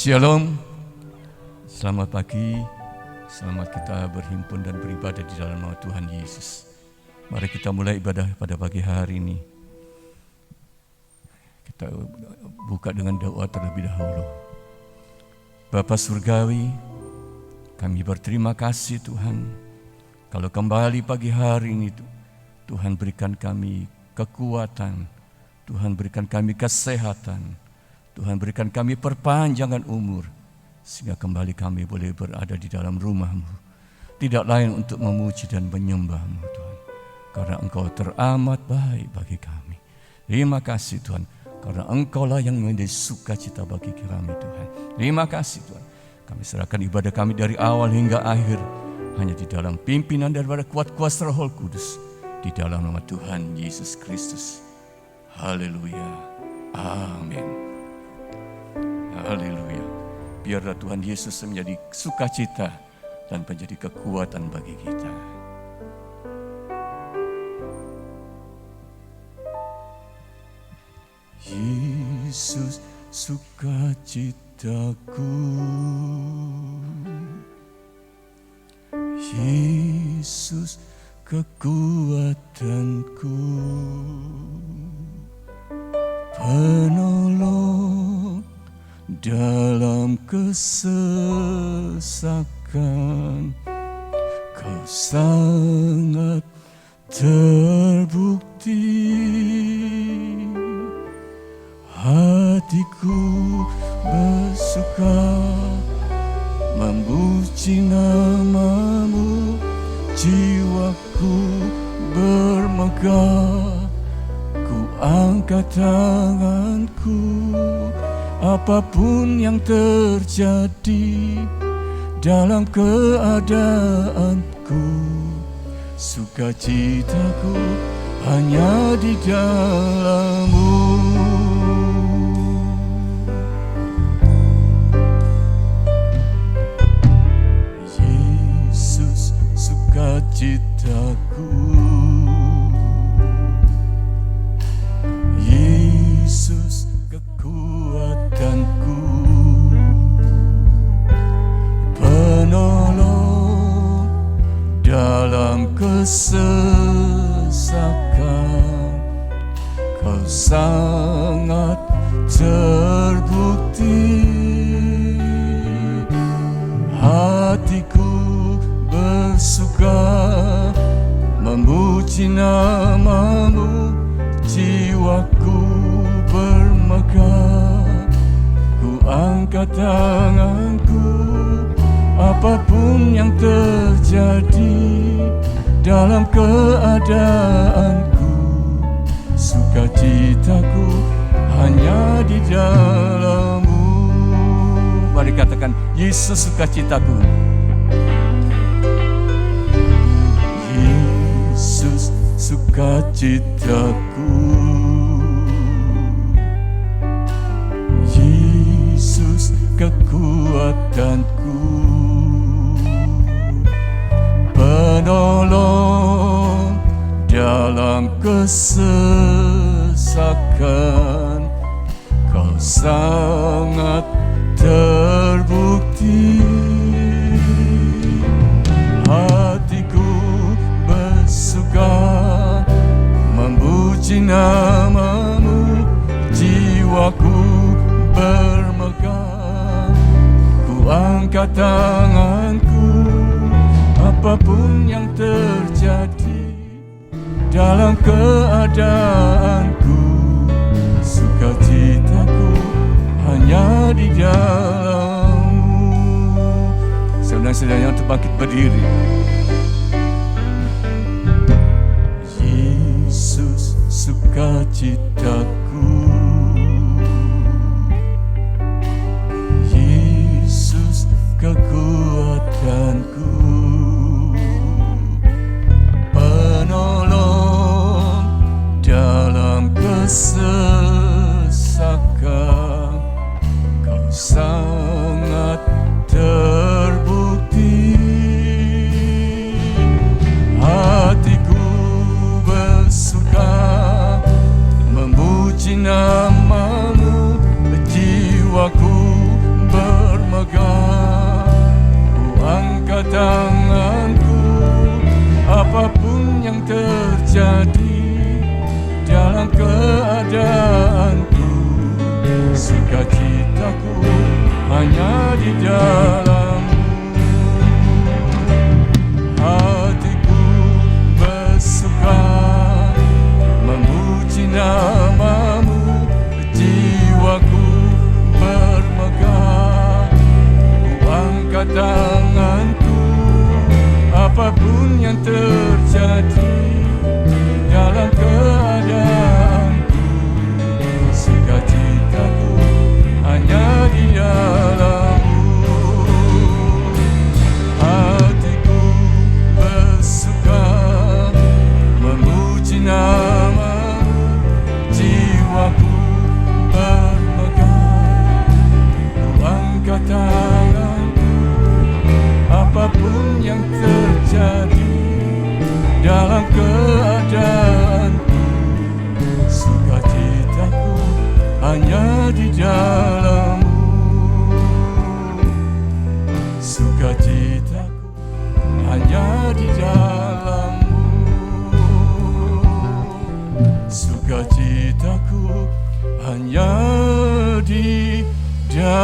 Shalom, selamat pagi, selamat kita berhimpun dan beribadah di dalam nama Tuhan Yesus. Mari kita mulai ibadah pada pagi hari ini. Kita buka dengan doa terlebih dahulu. Bapa Surgawi, kami berterima kasih Tuhan, kalau kembali pagi hari ini Tuhan berikan kami kekuatan, Tuhan berikan kami kesehatan, Tuhan berikan kami perpanjangan umur, sehingga kembali kami boleh berada di dalam rumah-Mu. Tidak lain untuk memuji dan menyembah-Mu Tuhan, karena Engkau teramat baik bagi kami. Terima kasih Tuhan, karena Engkau-lah yang menjadi sukacita bagi kami Tuhan. Terima kasih Tuhan, kami serahkan ibadah kami dari awal hingga akhir, hanya di dalam pimpinan daripada kuat kuasa Roh Kudus, di dalam nama Tuhan Yesus Kristus. Haleluya, amin. Haleluya. Biarlah Tuhan Yesus menjadi sukacita dan menjadi kekuatan bagi kita. Yesus sukacitaku, Yesus kekuatanku, penolong dalam kesesakan. Kau sangat terbukti, hatiku bersuka memuji nama-Mu, jiwaku bermegah, ku angkat tanganku. Apapun yang terjadi dalam keadaanku, sukacitaku hanya di dalam-Mu. Yesus sukacitaku, Yesus kekuatanku, penolong dalam kesesakan. Kau sangat terbukti, hatiku bersuka memuji nama-Mu, jiwaku bermegah, ku angkat tanganku. Apapun yang terjadi dalam keadaanku, sukacitaku hanya di dalam-Mu. Mari katakan, Yesus sukacitaku, Yesus sukacitaku, Yesus kekuatanku, penolong dalam kesesakan. Kau sangat terbukti, hatiku bersuka memuji nama-Mu, jiwaku bermegah, ku angkat tanganku. Apapun yang terjadi dalam keadaanku, sukacitaku hanya di dalam-Mu. sedianya untuk bangkit berdiri. Yesus sukacitaku, Yesus kekuatanku, penolong dalam kesesakan, kau sangat terbukti. Hatiku bersuka memuji namamu, jiwaku bermegah, ku angkat tanganku. Apapun yang terjadi dalam keadaanku, sukacitaku hanya di dalam-Mu. Hatiku bersuka memuji namamu, jiwaku bermegah, ku angkat tanganku. Apapun yang terjadi dalam keadaanku, sukacitaku hanya di dalam-Mu. Hatiku bersuka memuji namamu, jiwaku bermegah, ku angkat tanganku. Apapun yang terjadi dalam keadaanku, sukacitaku hanya di dalam-Mu. Sukacitaku hanya di dalam-Mu. Sukacitaku hanya di dalam-Mu.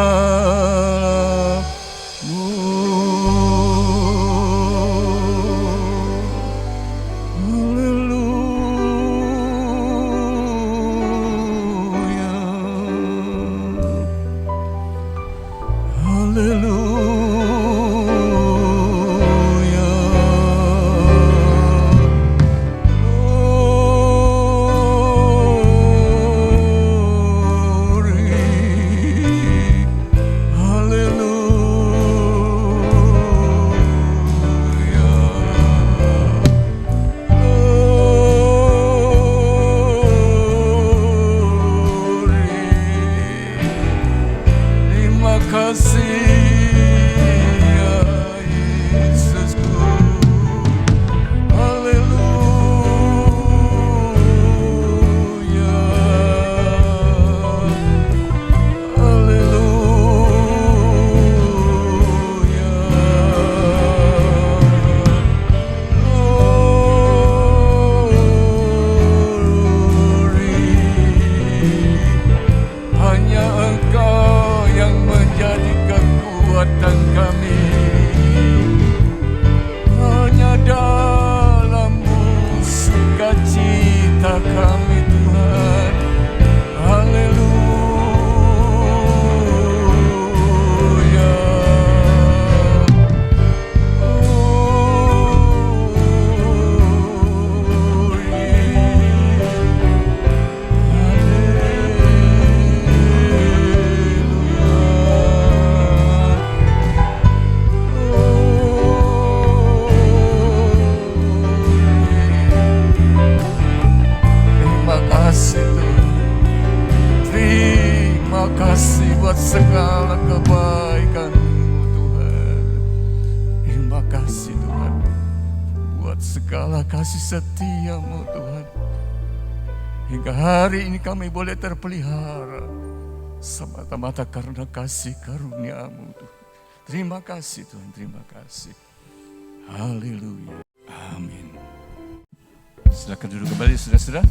Segala kebaikan-Mu Tuhan. Terima kasih Tuhan buat segala kasih setia-Mu Tuhan. Hingga hari ini kami boleh terpelihara semata-mata karena kasih karunia-Mu Tuhan. Terima kasih Tuhan, terima kasih. Haleluya. Amin. Silakan duduk kembali saudara-saudara.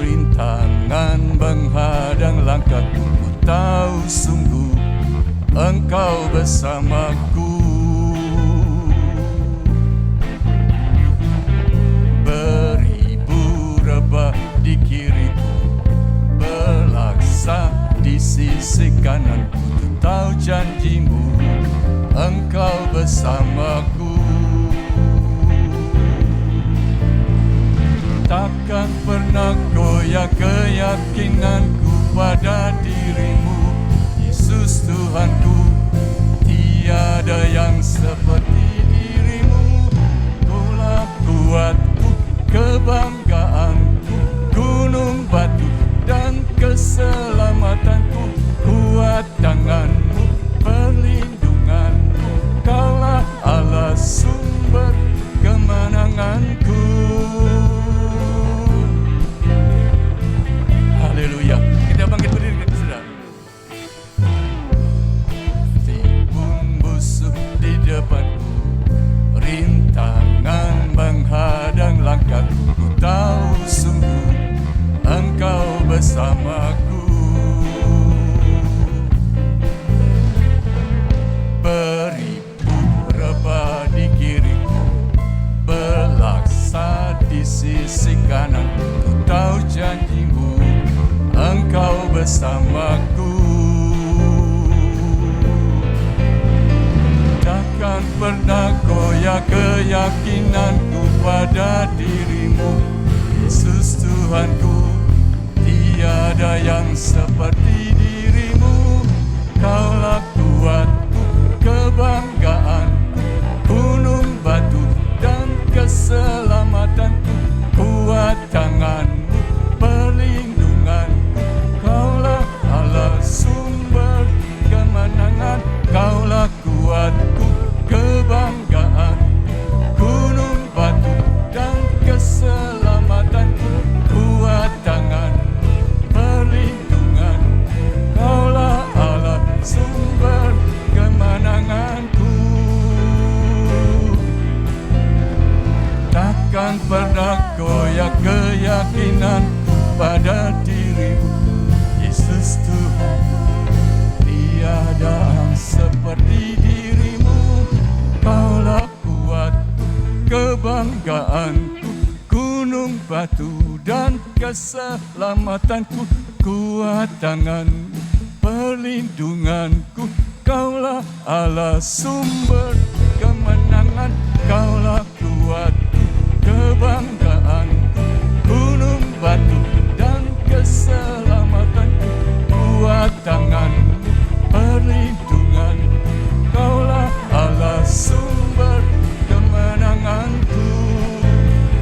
rintangan menghadang langkahku, ku tahu sungguh Engkau bersamaku. Beribu rebah di kiriku, berlaksa di sisi kananku, ku tahu janjimu Engkau bersamaku. Takkan pernah goyah keyakinanku pada dirimu, Yesus Tuhanku. Tiada yang seperti dirimu. Kulah kuatku, kebanggaanku, gunung batu dan keselamatanku. Kuat tanganmu, perlindunganku, Kaulah Allah sumber kemenanganku. Haleluya. Kita bangkit berdiri, saudara. Timbun musuh di depanku, rintangan menghadang langkahku, ku tahu sungguh Engkau bersamaku. Beribu rebah di kiriku, berlaksa di sisi kananku, ku tahu janjimu Engkau bersamaku. Takkan pernah goyah keyakinanku pada dirimu, Yesus Tuhanku. Tiada yang seperti dirimu. Kaulah kuatku, kebanggaanku, gunung batu dan keselamatanku. Kuat tanganmu, perlindunganku, Kaulah Allah sumber kemenangan. Kaulah kuatku, kebanggaanku, gunung batu dan keselamatanku. Kuat tanganmu, perlindungan, Kaulah Allah sumber kemenanganku. Takkan pernah goyah keyakinanku pada dirimu, Yesus Tuhan. Tiada yang seperti dirimu. Kaulah kuatku, kebanggaanku, gunung batu dan keselamatanku. Kuat tanganmu, perlindunganku, Kaulah Allah sumber kemenangan. Kaulah kuatku, kebanggaanku, gunung batu dan keselamatanku. Kuat tanganmu, perlindungan, Kaulah Allah sumber kemenanganku.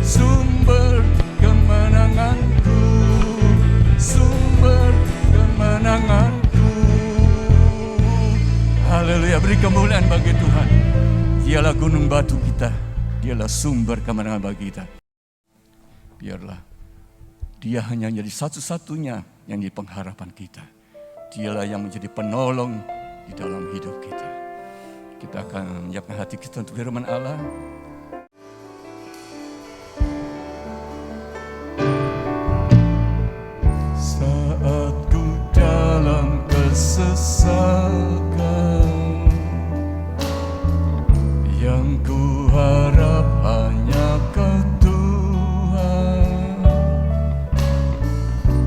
Sumber kemenanganku, sumber kemenanganku. Haleluya, beri kemuliaan bagi Tuhan. Dialah gunung batu kita, Dialah sumber kemenangan bagi kita. Biarlah Dia hanya menjadi satu-satunya yang di pengharapan kita. Dialah yang menjadi penolong di dalam hidup kita. Kita akan menyiapkan hati kita untuk firman Allah. Saat ku dalam kesesakan, yang ku harap hanya Kau Tuhan.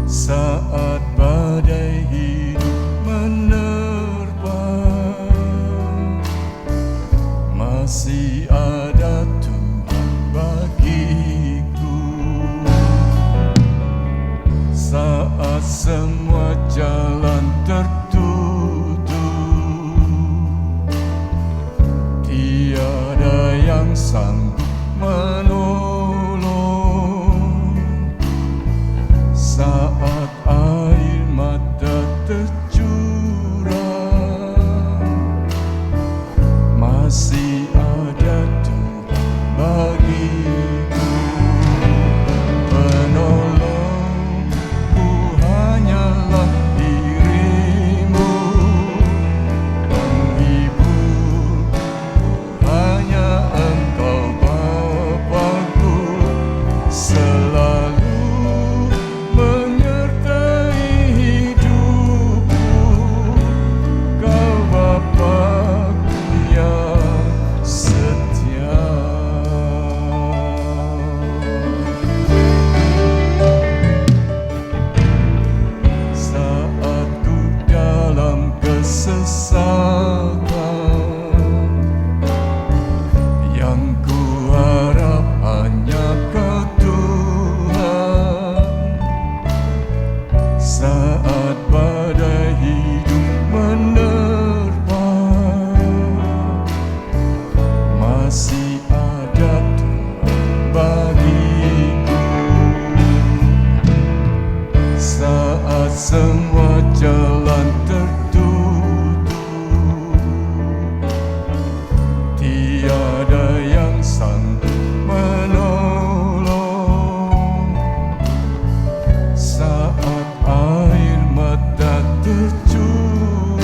Saat badai hidup menerpa, masih ada Tuhan bagiku. Saat semua jalan tertutup, tiada yang sanggup menolong. Saat air mata tercurah, masih ada Tuhan bagiku. Penolongku hanyalah dirimu, penghiburku hanya Engkau Bapa. Selalu semua jalan tertutup, tiada yang sanggup menolong. Saat air mata tercurah,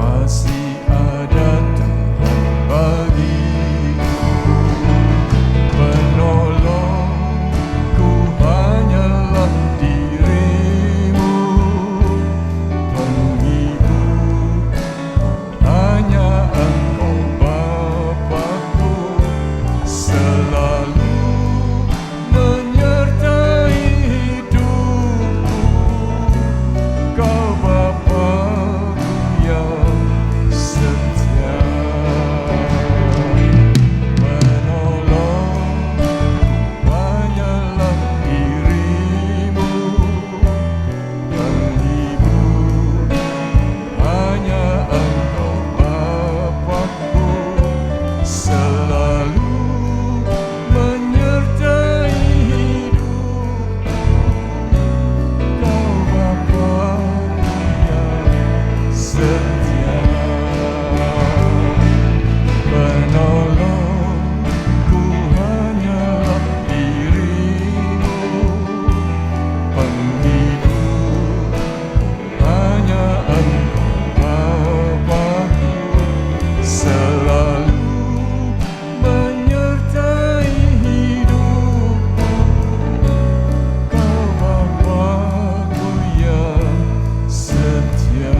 masih ada Tuhan bagiku. Penolongku hanyalah dirimu, penghiburku hanya Engkau Bapa-Ku, selalu menyertai hidupku. Kau Bapa-Ku yang setia. Penolongku hanyalah dirimu, penghibur hanya Engkau Bapa-Ku, selalu menyertai hidupku. Kau Bapa-Ku yang setia. Penolongku hanyalah dirimu, penghibur hanya Engkau Bapa-Ku, selalu menyertai hidupku. Kau Bapa-Ku yang setia.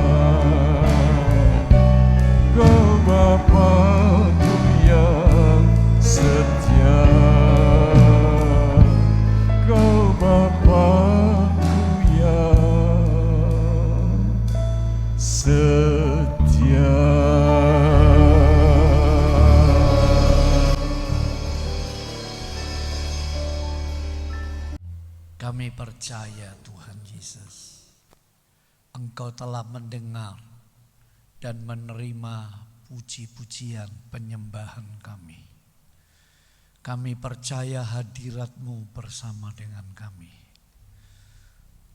Kau Bapa-Ku yang setia. Kau Bapa-Ku yang setia. Kami percaya Tuhan Yesus, Engkau telah mendengar dan menerima puji-pujian penyembahan kami. Kami percaya hadirat-Mu bersama dengan kami.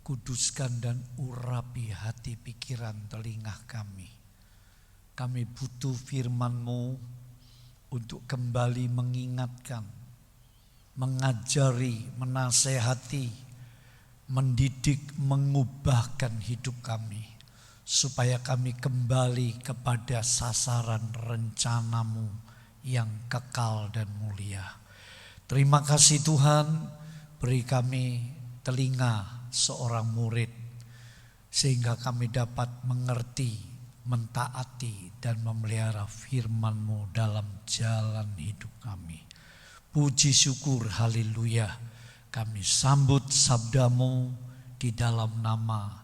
Kuduskan dan urapi hati pikiran telinga kami. Kami butuh firman-Mu untuk kembali mengingatkan, mengajari, menasehati, mendidik, mengubahkan hidup kami, supaya kami kembali kepada sasaran rencana-Mu yang kekal dan mulia. Terima kasih Tuhan, beri kami telinga seorang murid, sehingga kami dapat mengerti, mentaati, dan memelihara firman-Mu dalam jalan hidup kami. Puji syukur, haleluya. Kami sambut sabda-Mu di dalam nama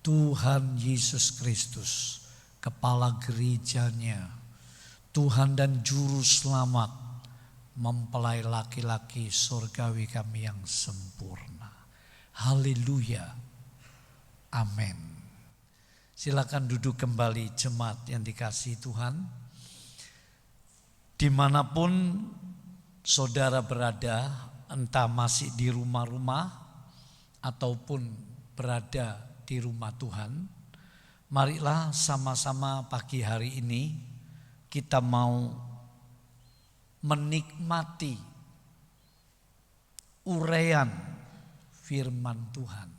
Tuhan Yesus Kristus, Kepala Gerejanya, Tuhan dan Juru Selamat, mempelai laki-laki surgawi kami yang sempurna. Haleluya. Amin. Silakan duduk kembali jemaat yang dikasihi Tuhan. Dimanapun saudara berada, entah masih di rumah-rumah ataupun berada di rumah Tuhan, marilah sama-sama pagi hari ini kita mau menikmati uraian firman Tuhan.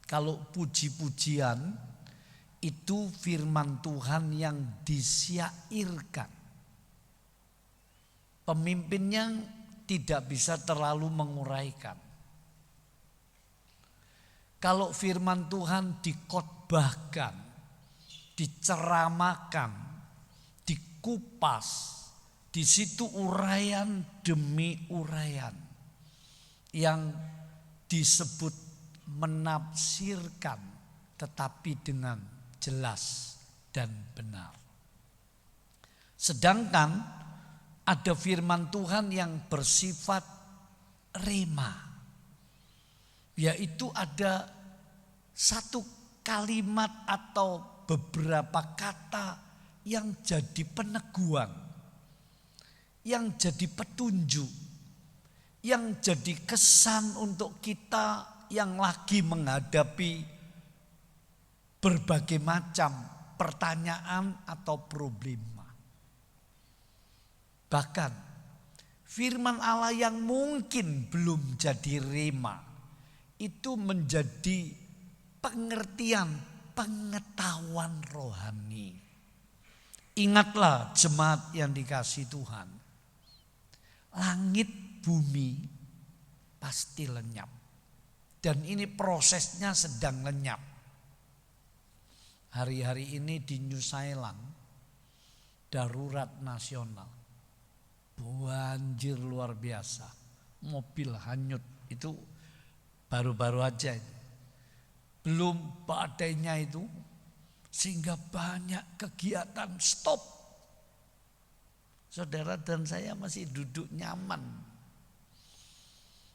Kalau puji-pujian itu firman Tuhan yang disyairkan. Pemimpinnya tidak bisa terlalu menguraikan. Kalau firman Tuhan dikhotbahkan, diceramakan, dikupas, di situ uraian demi uraian yang disebut menafsirkan, tetapi dengan jelas dan benar. Sedangkan ada firman Tuhan yang bersifat rema, yaitu ada satu kalimat atau beberapa kata yang jadi peneguhan, yang jadi petunjuk, yang jadi kesan untuk kita yang lagi menghadapi berbagai macam pertanyaan atau problema. Bahkan firman Allah yang mungkin belum jadi rema itu menjadi pengertian, pengetahuan rohani. Ingatlah jemaat yang dikasihi Tuhan, langit bumi pasti lenyap. Dan ini prosesnya sedang lenyap. Hari-hari ini di New Zealand darurat nasional. Banjir luar biasa. Mobil hanyut itu baru-baru aja. Belum badainya itu sehingga banyak kegiatan stop. Saudara dan saya masih duduk nyaman.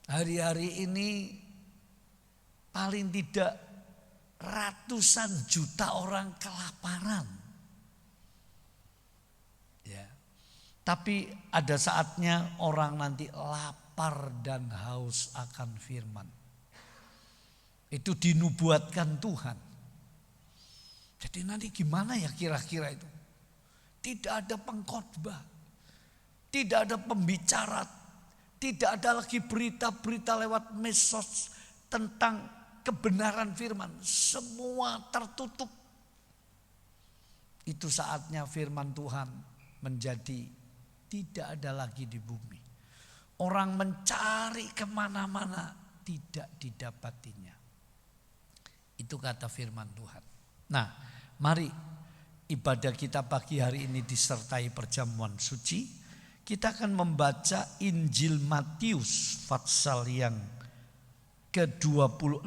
Hari-hari ini paling tidak ratusan juta orang kelaparan. Ya. Tapi ada saatnya orang nanti lapar dan haus akan firman. Itu dinubuatkan Tuhan. Jadi nanti gimana ya kira-kira itu? Tidak ada pengkhotbah, tidak ada pembicara, tidak ada lagi berita-berita lewat medsos tentang kebenaran firman. Semua tertutup. Itu saatnya firman Tuhan menjadi tidak ada lagi di bumi. Orang mencari kemana-mana, tidak didapatinya. Itu kata firman Tuhan. Nah, mari ibadah kita pagi hari ini disertai perjamuan suci. Kita akan membaca Injil Matius pasal yang ke-26.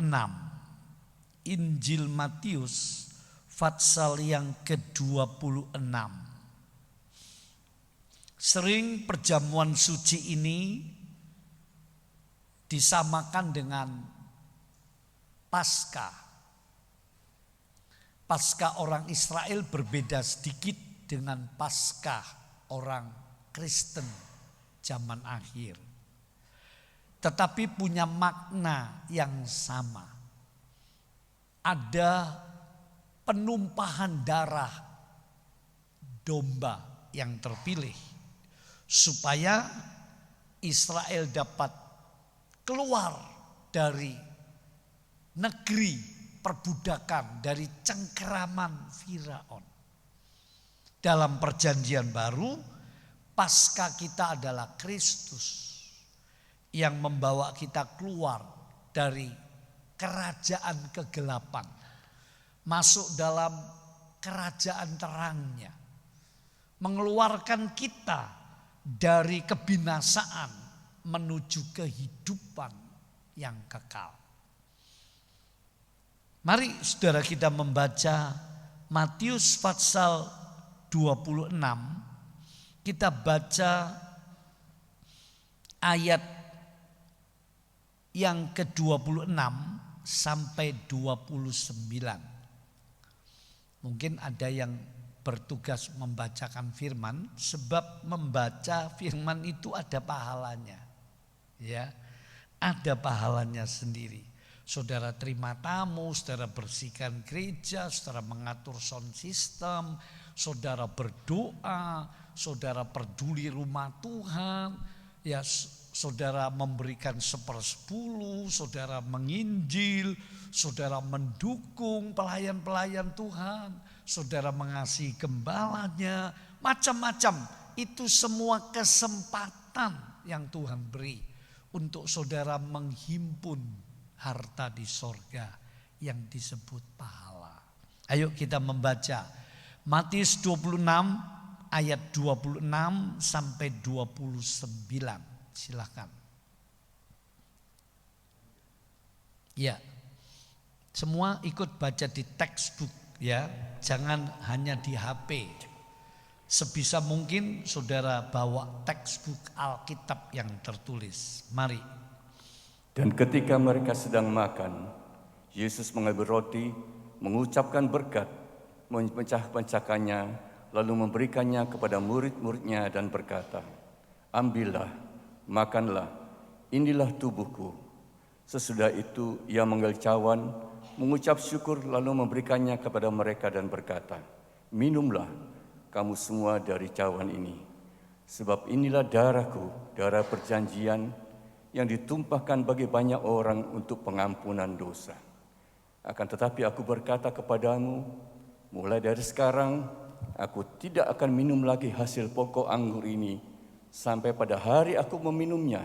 Injil Matius pasal yang ke-26. Sering perjamuan suci ini disamakan dengan Paskah. Paskah orang Israel berbeda sedikit dengan Paskah orang Kristen zaman akhir. Tetapi punya makna yang sama. Ada penumpahan darah domba yang terpilih supaya Israel dapat keluar dari negeri perbudakan, dari cengkeraman Firaun. Dalam perjanjian baru, Paskah kita adalah Kristus yang membawa kita keluar dari kerajaan kegelapan, masuk dalam kerajaan terangnya, mengeluarkan kita dari kebinasaan menuju kehidupan yang kekal. Mari saudara kita membaca Matius pasal 26. Kita baca ayat yang ke-26 sampai 29. Mungkin ada yang bertugas membacakan firman, sebab membaca firman itu ada pahalanya. Ya, ada pahalanya sendiri. Saudara terima tamu, saudara bersihkan gereja, saudara mengatur sound system, saudara berdoa, saudara peduli rumah Tuhan, ya saudara memberikan 1/10, saudara menginjil, saudara mendukung pelayan-pelayan Tuhan, saudara mengasihi gembalanya, macam-macam. Itu semua kesempatan yang Tuhan beri untuk saudara menghimpun harta di sorga yang disebut pahala. Ayo kita membaca Matius 26 ayat 26 sampai 29. Silakan. Ya, semua ikut baca di textbook ya, jangan hanya di HP. Sebisa mungkin saudara bawa textbook Alkitab yang tertulis. Mari. Dan ketika mereka sedang makan, Yesus mengambil roti, mengucapkan berkat, memecah-pecahkannya, lalu memberikannya kepada murid-muridnya dan berkata, "Ambillah, makanlah, inilah tubuhku." Sesudah itu ia menggali cawan, mengucap syukur lalu memberikannya kepada mereka dan berkata, "Minumlah kamu semua dari cawan ini, sebab inilah darahku, darah perjanjian yang ditumpahkan bagi banyak orang untuk pengampunan dosa. Akan tetapi aku berkata kepadamu, mulai dari sekarang aku tidak akan minum lagi hasil pokok anggur ini sampai pada hari aku meminumnya,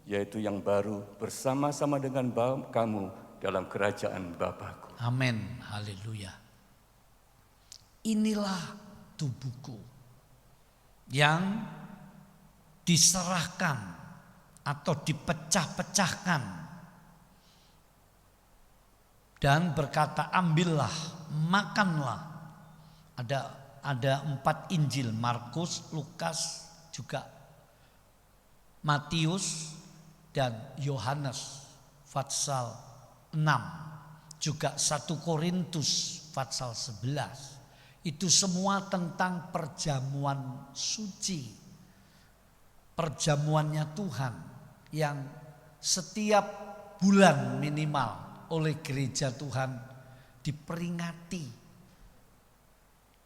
yaitu yang baru bersama-sama dengan kamu dalam kerajaan Bapa-Ku." Amin, haleluya. Inilah tubuhku yang diserahkan atau dipecah-pecahkan dan berkata, "Ambillah, makanlah." Ada 4 Injil, Markus, Lukas, juga Matius dan Yohanes pasal 6, juga 1 Korintus pasal 11. Itu semua tentang perjamuan suci, perjamuannya Tuhan yang setiap bulan minimal oleh gereja Tuhan diperingati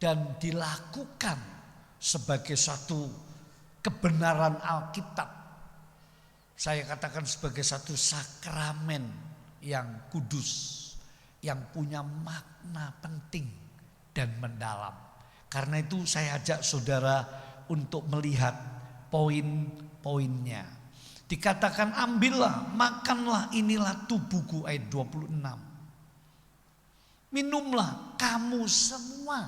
dan dilakukan sebagai satu kebenaran Alkitab. Saya katakan sebagai satu sakramen yang kudus, yang punya makna penting dan mendalam. Karena itu saya ajak saudara untuk melihat poin-poinnya. Dikatakan, "Ambillah, makanlah, inilah tubuhku," ayat 26. "Minumlah kamu semua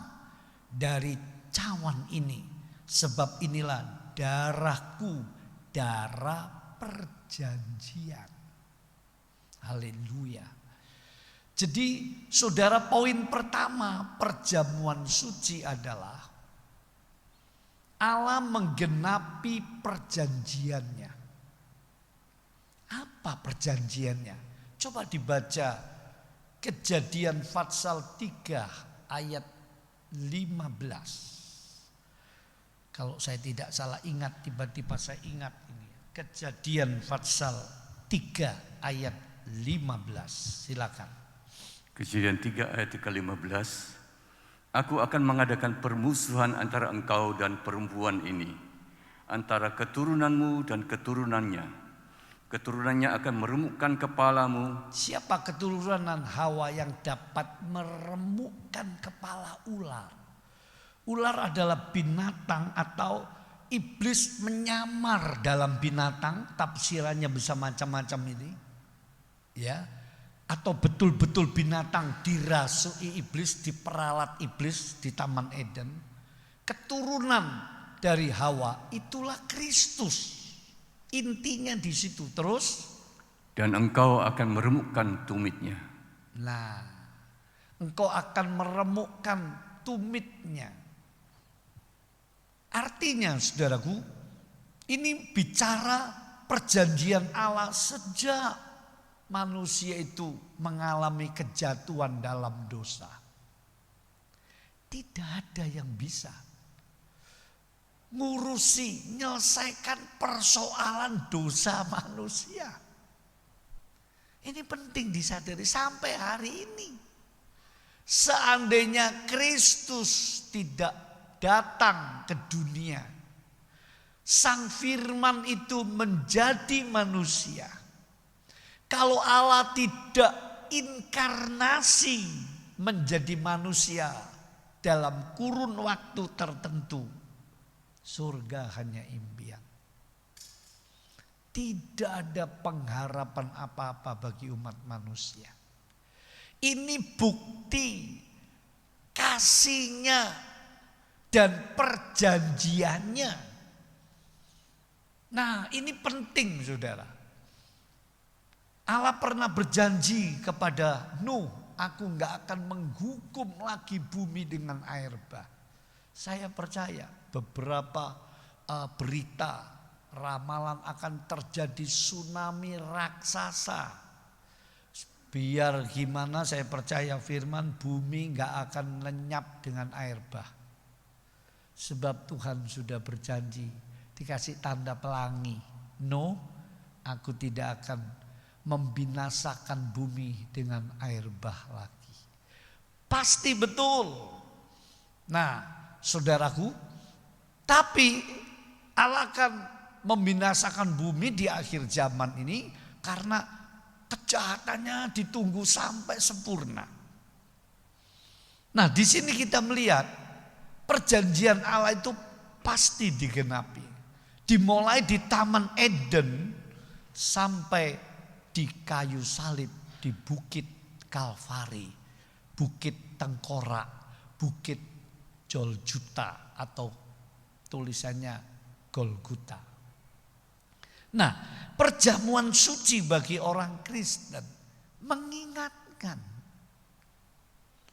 dari cawan ini, sebab inilah darahku, darah perjanjian." Haleluya. Jadi saudara, poin pertama perjamuan suci adalah Allah menggenapi perjanjiannya. Apa perjanjiannya? Coba dibaca Kejadian pasal 3 ayat 15. Kalau saya tidak salah ingat, tiba-tiba saya ingat ini. Kejadian pasal 3 ayat 15. Silakan. Kejadian 3 ayat ke-15. "Aku akan mengadakan permusuhan antara engkau dan perempuan ini, antara keturunanmu dan keturunannya. Keturunannya akan meremukkan kepalamu." Siapa keturunan Hawa yang dapat meremukkan kepala ular? Ular adalah binatang atau iblis menyamar dalam binatang, tafsirannya bisa macam-macam ini. Ya, atau betul-betul binatang dirasui iblis, diperalat iblis di Taman Eden. Keturunan dari Hawa itulah Kristus. Intinya di situ. Terus, "Dan engkau akan meremukkan tumitnya." nah, engkau akan meremukkan tumitnya. Artinya saudaraku, ini bicara perjanjian Allah sejak manusia itu mengalami kejatuhan dalam dosa. Tidak ada yang bisa ngurusi, menyelesaikan persoalan dosa manusia. Ini penting disadari sampai hari ini. Seandainya Kristus tidak datang ke dunia, Sang Firman itu menjadi manusia. Kalau Allah tidak inkarnasi menjadi manusia dalam kurun waktu tertentu, surga hanya impian. Tidak ada pengharapan apa-apa bagi umat manusia. Ini bukti kasihnya dan perjanjiannya. Nah, ini penting saudara. Allah pernah berjanji kepada Nuh, "Aku gak akan menghukum lagi bumi dengan air bah." Saya percaya beberapa berita ramalan akan terjadi tsunami raksasa. Biar gimana, saya percaya firman bumi gak akan lenyap dengan air bah. Sebab Tuhan sudah berjanji, dikasih tanda pelangi. "No, aku tidak akan membinasakan bumi dengan air bah lagi. Pasti betul. Nah, saudaraku, tapi Allah akan membinasakan bumi di akhir zaman ini karena kejahatannya ditunggu sampai sempurna. Nah, di sini kita melihat perjanjian Allah itu pasti digenapi. Dimulai di Taman Eden sampai di kayu salib di Bukit Kalvari, Bukit Tengkorak, Bukit Golgota atau tulisannya Golgota. Nah, perjamuan suci bagi orang Kristen mengingatkan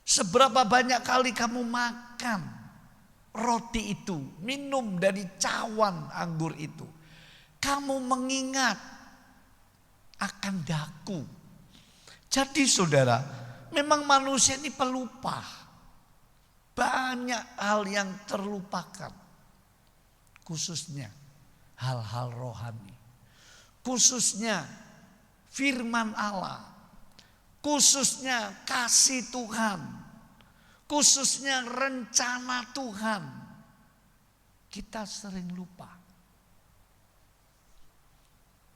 seberapa banyak kali kamu makan roti itu, minum dari cawan anggur itu, kamu mengingat akan daku. Jadi saudara, memang manusia ini pelupa. Banyak hal yang terlupakan. Khususnya hal-hal rohani. Khususnya firman Allah. Khususnya kasih Tuhan. Khususnya rencana Tuhan. Kita sering lupa.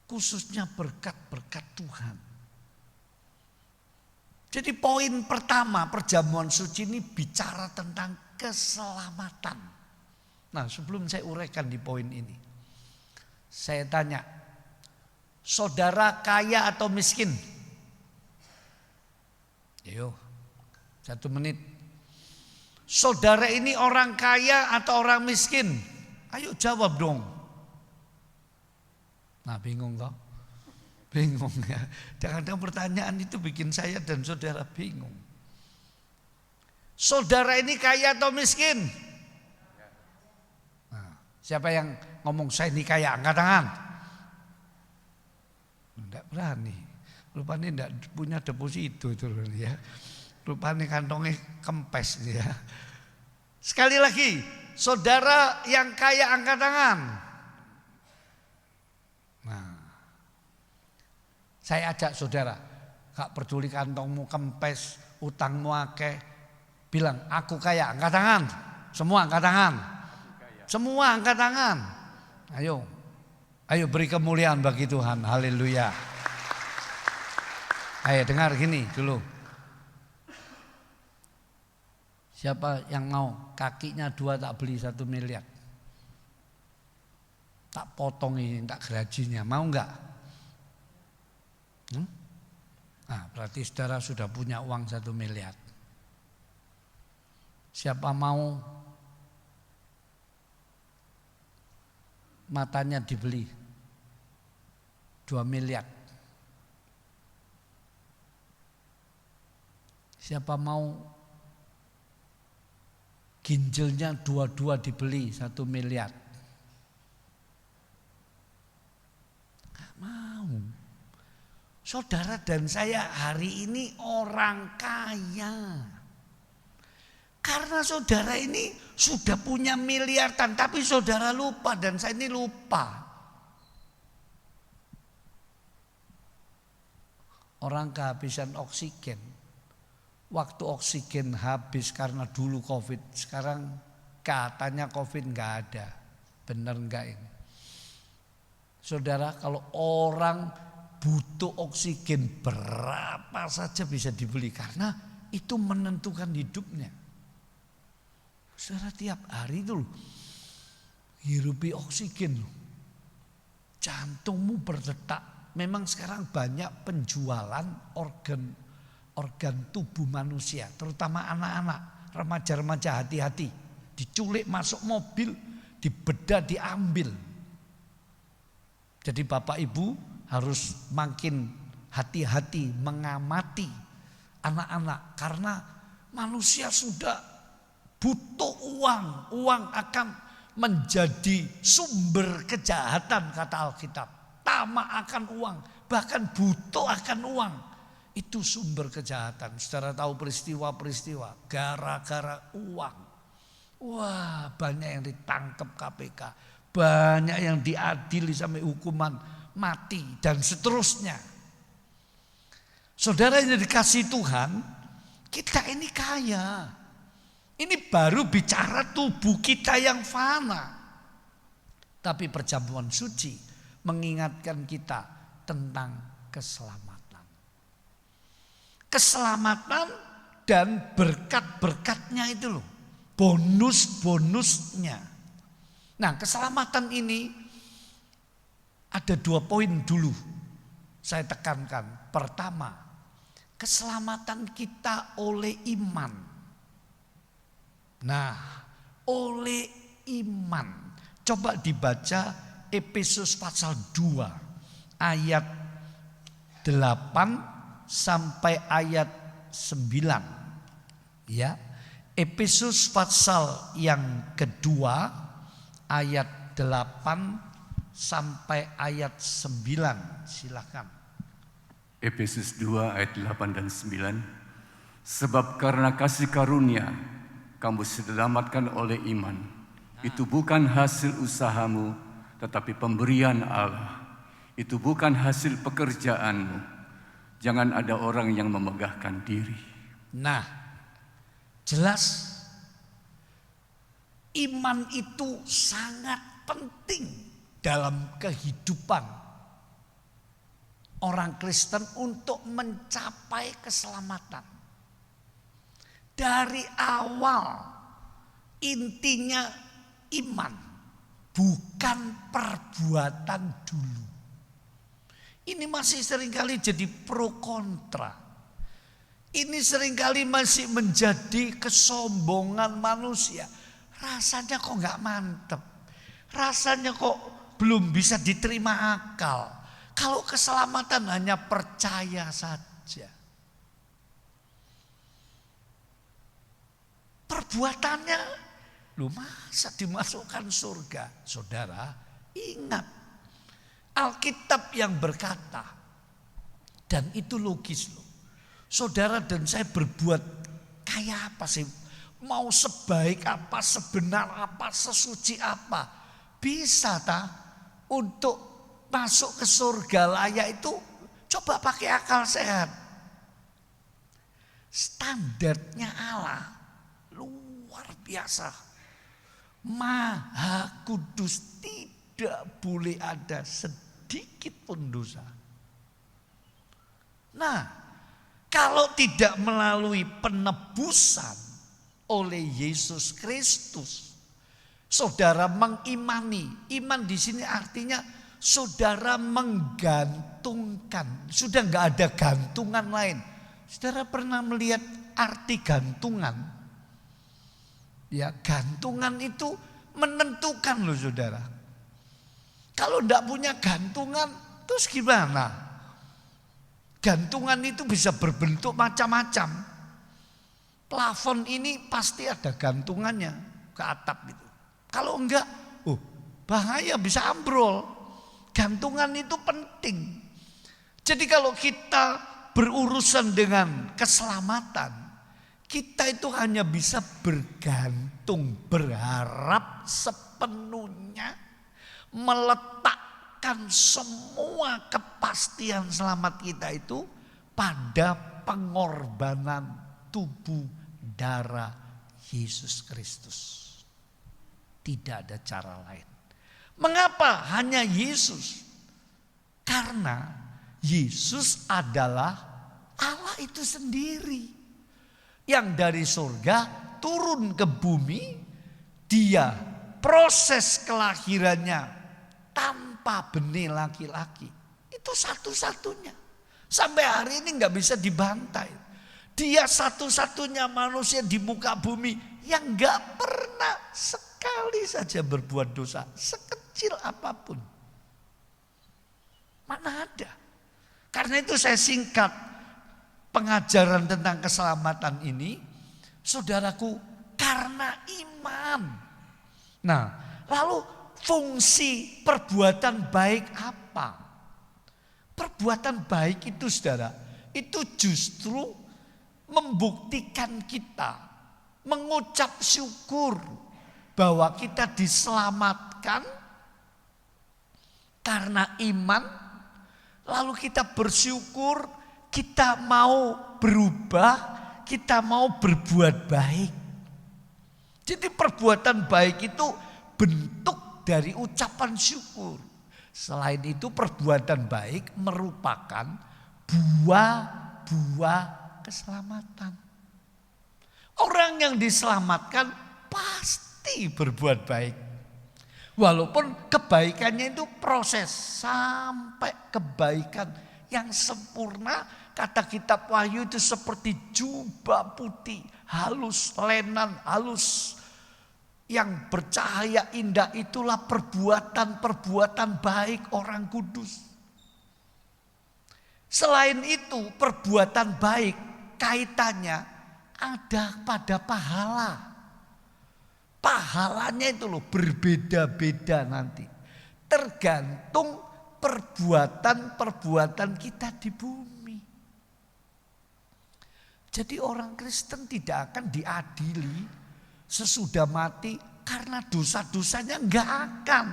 Khususnya berkat-berkat Tuhan. Jadi poin pertama perjamuan suci ini bicara tentang keselamatan. Nah, sebelum saya uraikan di poin ini, saya tanya, saudara kaya atau miskin? Ayo, 1 menit. Saudara ini orang kaya atau orang miskin? Ayo jawab dong. Nah, bingung toh? Bingung ya. Kadang-kadang pertanyaan itu bikin saya dan saudara bingung. Saudara ini kaya atau miskin? Nah, siapa yang ngomong saya ini kaya? Angkat tangan. Tidak berani. Rupanya tidak punya deposito itu ya. Rupanya kantongnya kempes ya. Sekali lagi, saudara yang kaya angkat tangan. Nah, saya ajak saudara, gak peduli kantongmu kempes, utangmu akeh, bilang aku kaya, angkat tangan. Semua angkat tangan. Semua angkat tangan. Ayo, ayo beri kemuliaan bagi Tuhan. Haleluya. Ayo dengar gini dulu. Siapa yang mau kakinya 2 tak beli 1 miliar? Tak potong ini, tak gerajinya, mau enggak? Nah, berarti saudara sudah punya uang 1 miliar. Siapa mau matanya dibeli 2 miliar? Siapa mau ginjalnya 2 dibeli 1 miliar? Gak mau. Saudara dan saya hari ini orang kaya. Karena saudara ini sudah punya miliaran, tapi saudara lupa dan saya ini lupa. Orang kehabisan oksigen. Waktu oksigen habis karena dulu COVID, sekarang katanya COVID nggak ada. Benar nggak ini? Saudara, kalau orang butuh oksigen berapa saja bisa dibeli karena itu menentukan hidupnya. Saudara tiap hari itu loh, hirupi oksigen loh. Jantungmu berdetak. Memang sekarang banyak penjualan organ tubuh manusia, terutama anak-anak, remaja-remaja, hati-hati. Diculik masuk mobil, dibedah, diambil. Jadi bapak ibu harus makin hati-hati mengamati anak-anak. Karena manusia sudah butuh uang. Uang akan menjadi sumber kejahatan kata Alkitab. Tamak akan uang, bahkan butuh akan uang. Itu sumber kejahatan. Saudara tahu peristiwa-peristiwa gara-gara uang. Wah, banyak yang ditangkap KPK. Banyak yang diadili sampai hukuman mati dan seterusnya. Saudara yang dikasih Tuhan, kita ini kaya. Ini baru bicara tubuh kita yang fana. Tapi perjamuan suci mengingatkan kita tentang keselamatan. Keselamatan dan berkat-berkatnya itu loh. Bonus-bonusnya. Nah, keselamatan ini ada 2 poin dulu saya tekankan. Pertama, keselamatan kita oleh iman. Nah, oleh iman. Coba dibaca Efesus pasal 2 ayat 8 sampai ayat 9. Ya. Efesus pasal yang kedua ayat 8 sampai ayat 9. Silakan. Efesus 2 ayat 8 dan 9. Sebab karena kasih karunia kamu diselamatkan oleh iman. Itu bukan hasil usahamu, tetapi pemberian Allah. Itu bukan hasil pekerjaanmu. Jangan ada orang yang memegahkan diri. Nah, jelas iman itu sangat penting dalam kehidupan orang Kristen untuk mencapai keselamatan. Dari awal intinya iman, bukan perbuatan dulu. Ini masih seringkali jadi pro kontra. Ini seringkali masih menjadi kesombongan manusia. Rasanya kok gak mantep. Rasanya kok belum bisa diterima akal. Kalau keselamatan hanya percaya saja. Perbuatannya, lu masa dimasukkan surga? Saudara, ingat Alkitab yang berkata, dan itu logis loh. Saudara dan saya berbuat kayak apa sih? Mau sebaik apa, sebenar apa, sesuci apa, bisa tak untuk masuk ke surga layak itu? Coba pakai akal sehat. Standarnya Allah luar biasa. Maha kudus, tidak boleh ada sedikit pun dosa. Nah, kalau tidak melalui penebusan oleh Yesus Kristus, saudara mengimani. Iman di sini artinya saudara menggantungkan. Sudah nggak ada gantungan lain. Saudara pernah melihat arti gantungan? Ya, gantungan itu menentukan loh saudara. Kalau enggak punya gantungan, terus gimana? Gantungan itu bisa berbentuk macam-macam. Plafon ini pasti ada gantungannya ke atap itu. Kalau enggak, bahaya, bisa ambrol. Gantungan itu penting. Jadi kalau kita berurusan dengan keselamatan, kita itu hanya bisa bergantung, berharap sepenuhnya, meletakkan semua kepastian selamat kita itu pada pengorbanan tubuh darah Yesus Kristus. Tidak ada cara lain. Mengapa hanya Yesus? Karena Yesus adalah Allah itu sendiri. Yang dari surga turun ke bumi, dia proses kelahirannya tanpa benih laki-laki. Itu satu-satunya. Sampai hari ini gak bisa dibantai. Dia satu-satunya manusia di muka bumi yang gak pernah sekali saja berbuat dosa. Sekecil apapun. Mana ada. Karena itu saya singkat pengajaran tentang keselamatan ini, saudaraku, karena iman. Nah, lalu fungsi perbuatan baik apa? Perbuatan baik itu saudara, itu justru membuktikan kita mengucap syukur bahwa kita diselamatkan karena iman. Lalu kita bersyukur kita mau berubah, kita mau berbuat baik. Jadi perbuatan baik itu bentuk dari ucapan syukur. Selain itu perbuatan baik merupakan buah-buah keselamatan. Orang yang diselamatkan pasti berbuat baik. Walaupun kebaikannya itu proses sampai kebaikan yang sempurna. Kata kitab Wahyu itu seperti jubah putih, halus, lenan, halus. Yang bercahaya indah itulah perbuatan-perbuatan baik orang kudus. Selain itu perbuatan baik kaitannya ada pada pahala. Pahalanya itu loh berbeda-beda nanti. Tergantung perbuatan-perbuatan kita di bumi. Jadi orang Kristen tidak akan diadili sesudah mati karena dosa-dosanya enggak akan.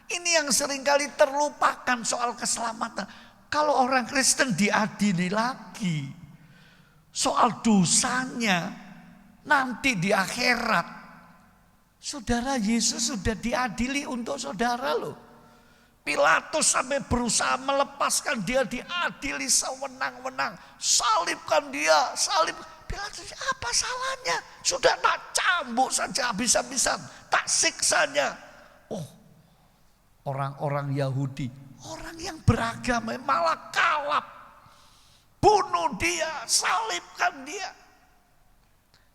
Ini yang seringkali terlupakan soal keselamatan. Kalau orang Kristen diadili lagi soal dosanya nanti di akhirat. Saudara, Yesus sudah diadili untuk saudara loh. Pilatus sampai berusaha melepaskan dia, diadili sewenang-wenang. Salibkan dia, salib. Pilatus, apa salahnya? Sudah tak cambuk saja habis-habisan, tak siksanya. Oh, orang-orang Yahudi, orang yang beragama malah kalap. Bunuh dia, salibkan dia.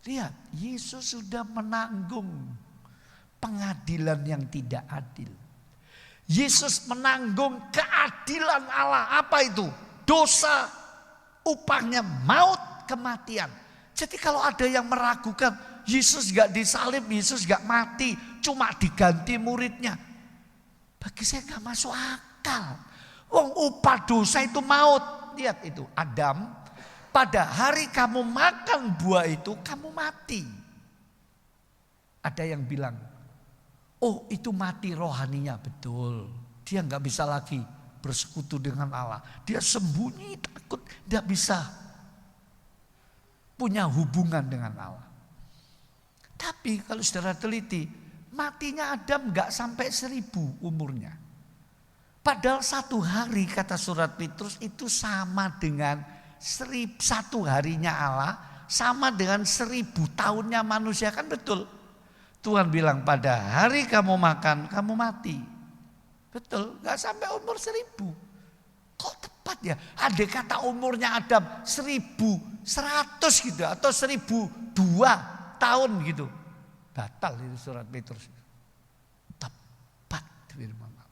Lihat, Yesus sudah menanggung pengadilan yang tidak adil. Yesus menanggung keadilan Allah. Apa itu? Dosa, upahnya maut, kematian. Jadi kalau ada yang meragukan, Yesus gak disalib, Yesus gak mati, cuma diganti muridnya. Bagi saya gak masuk akal. Wong upah dosa itu maut. Lihat itu, Adam, pada hari kamu makan buah itu, kamu mati. Ada yang bilang, oh itu mati rohaninya, betul. Dia gak bisa lagi bersekutu dengan Allah. Dia sembunyi, takut, tidak bisa punya hubungan dengan Allah. Tapi kalau saudara teliti, matinya Adam gak sampai 1000 umurnya. Padahal 1 hari kata surat Petrus itu sama dengan 1 harinya Allah, sama dengan 1000 tahunnya manusia, kan betul. Tuhan bilang pada hari kamu makan, kamu mati. Betul, gak sampai umur 1000. Kok tepat ya? Ada kata umurnya Adam 1100 gitu atau 1002 tahun gitu. Batal itu surat Petrus. Tepat firman Allah.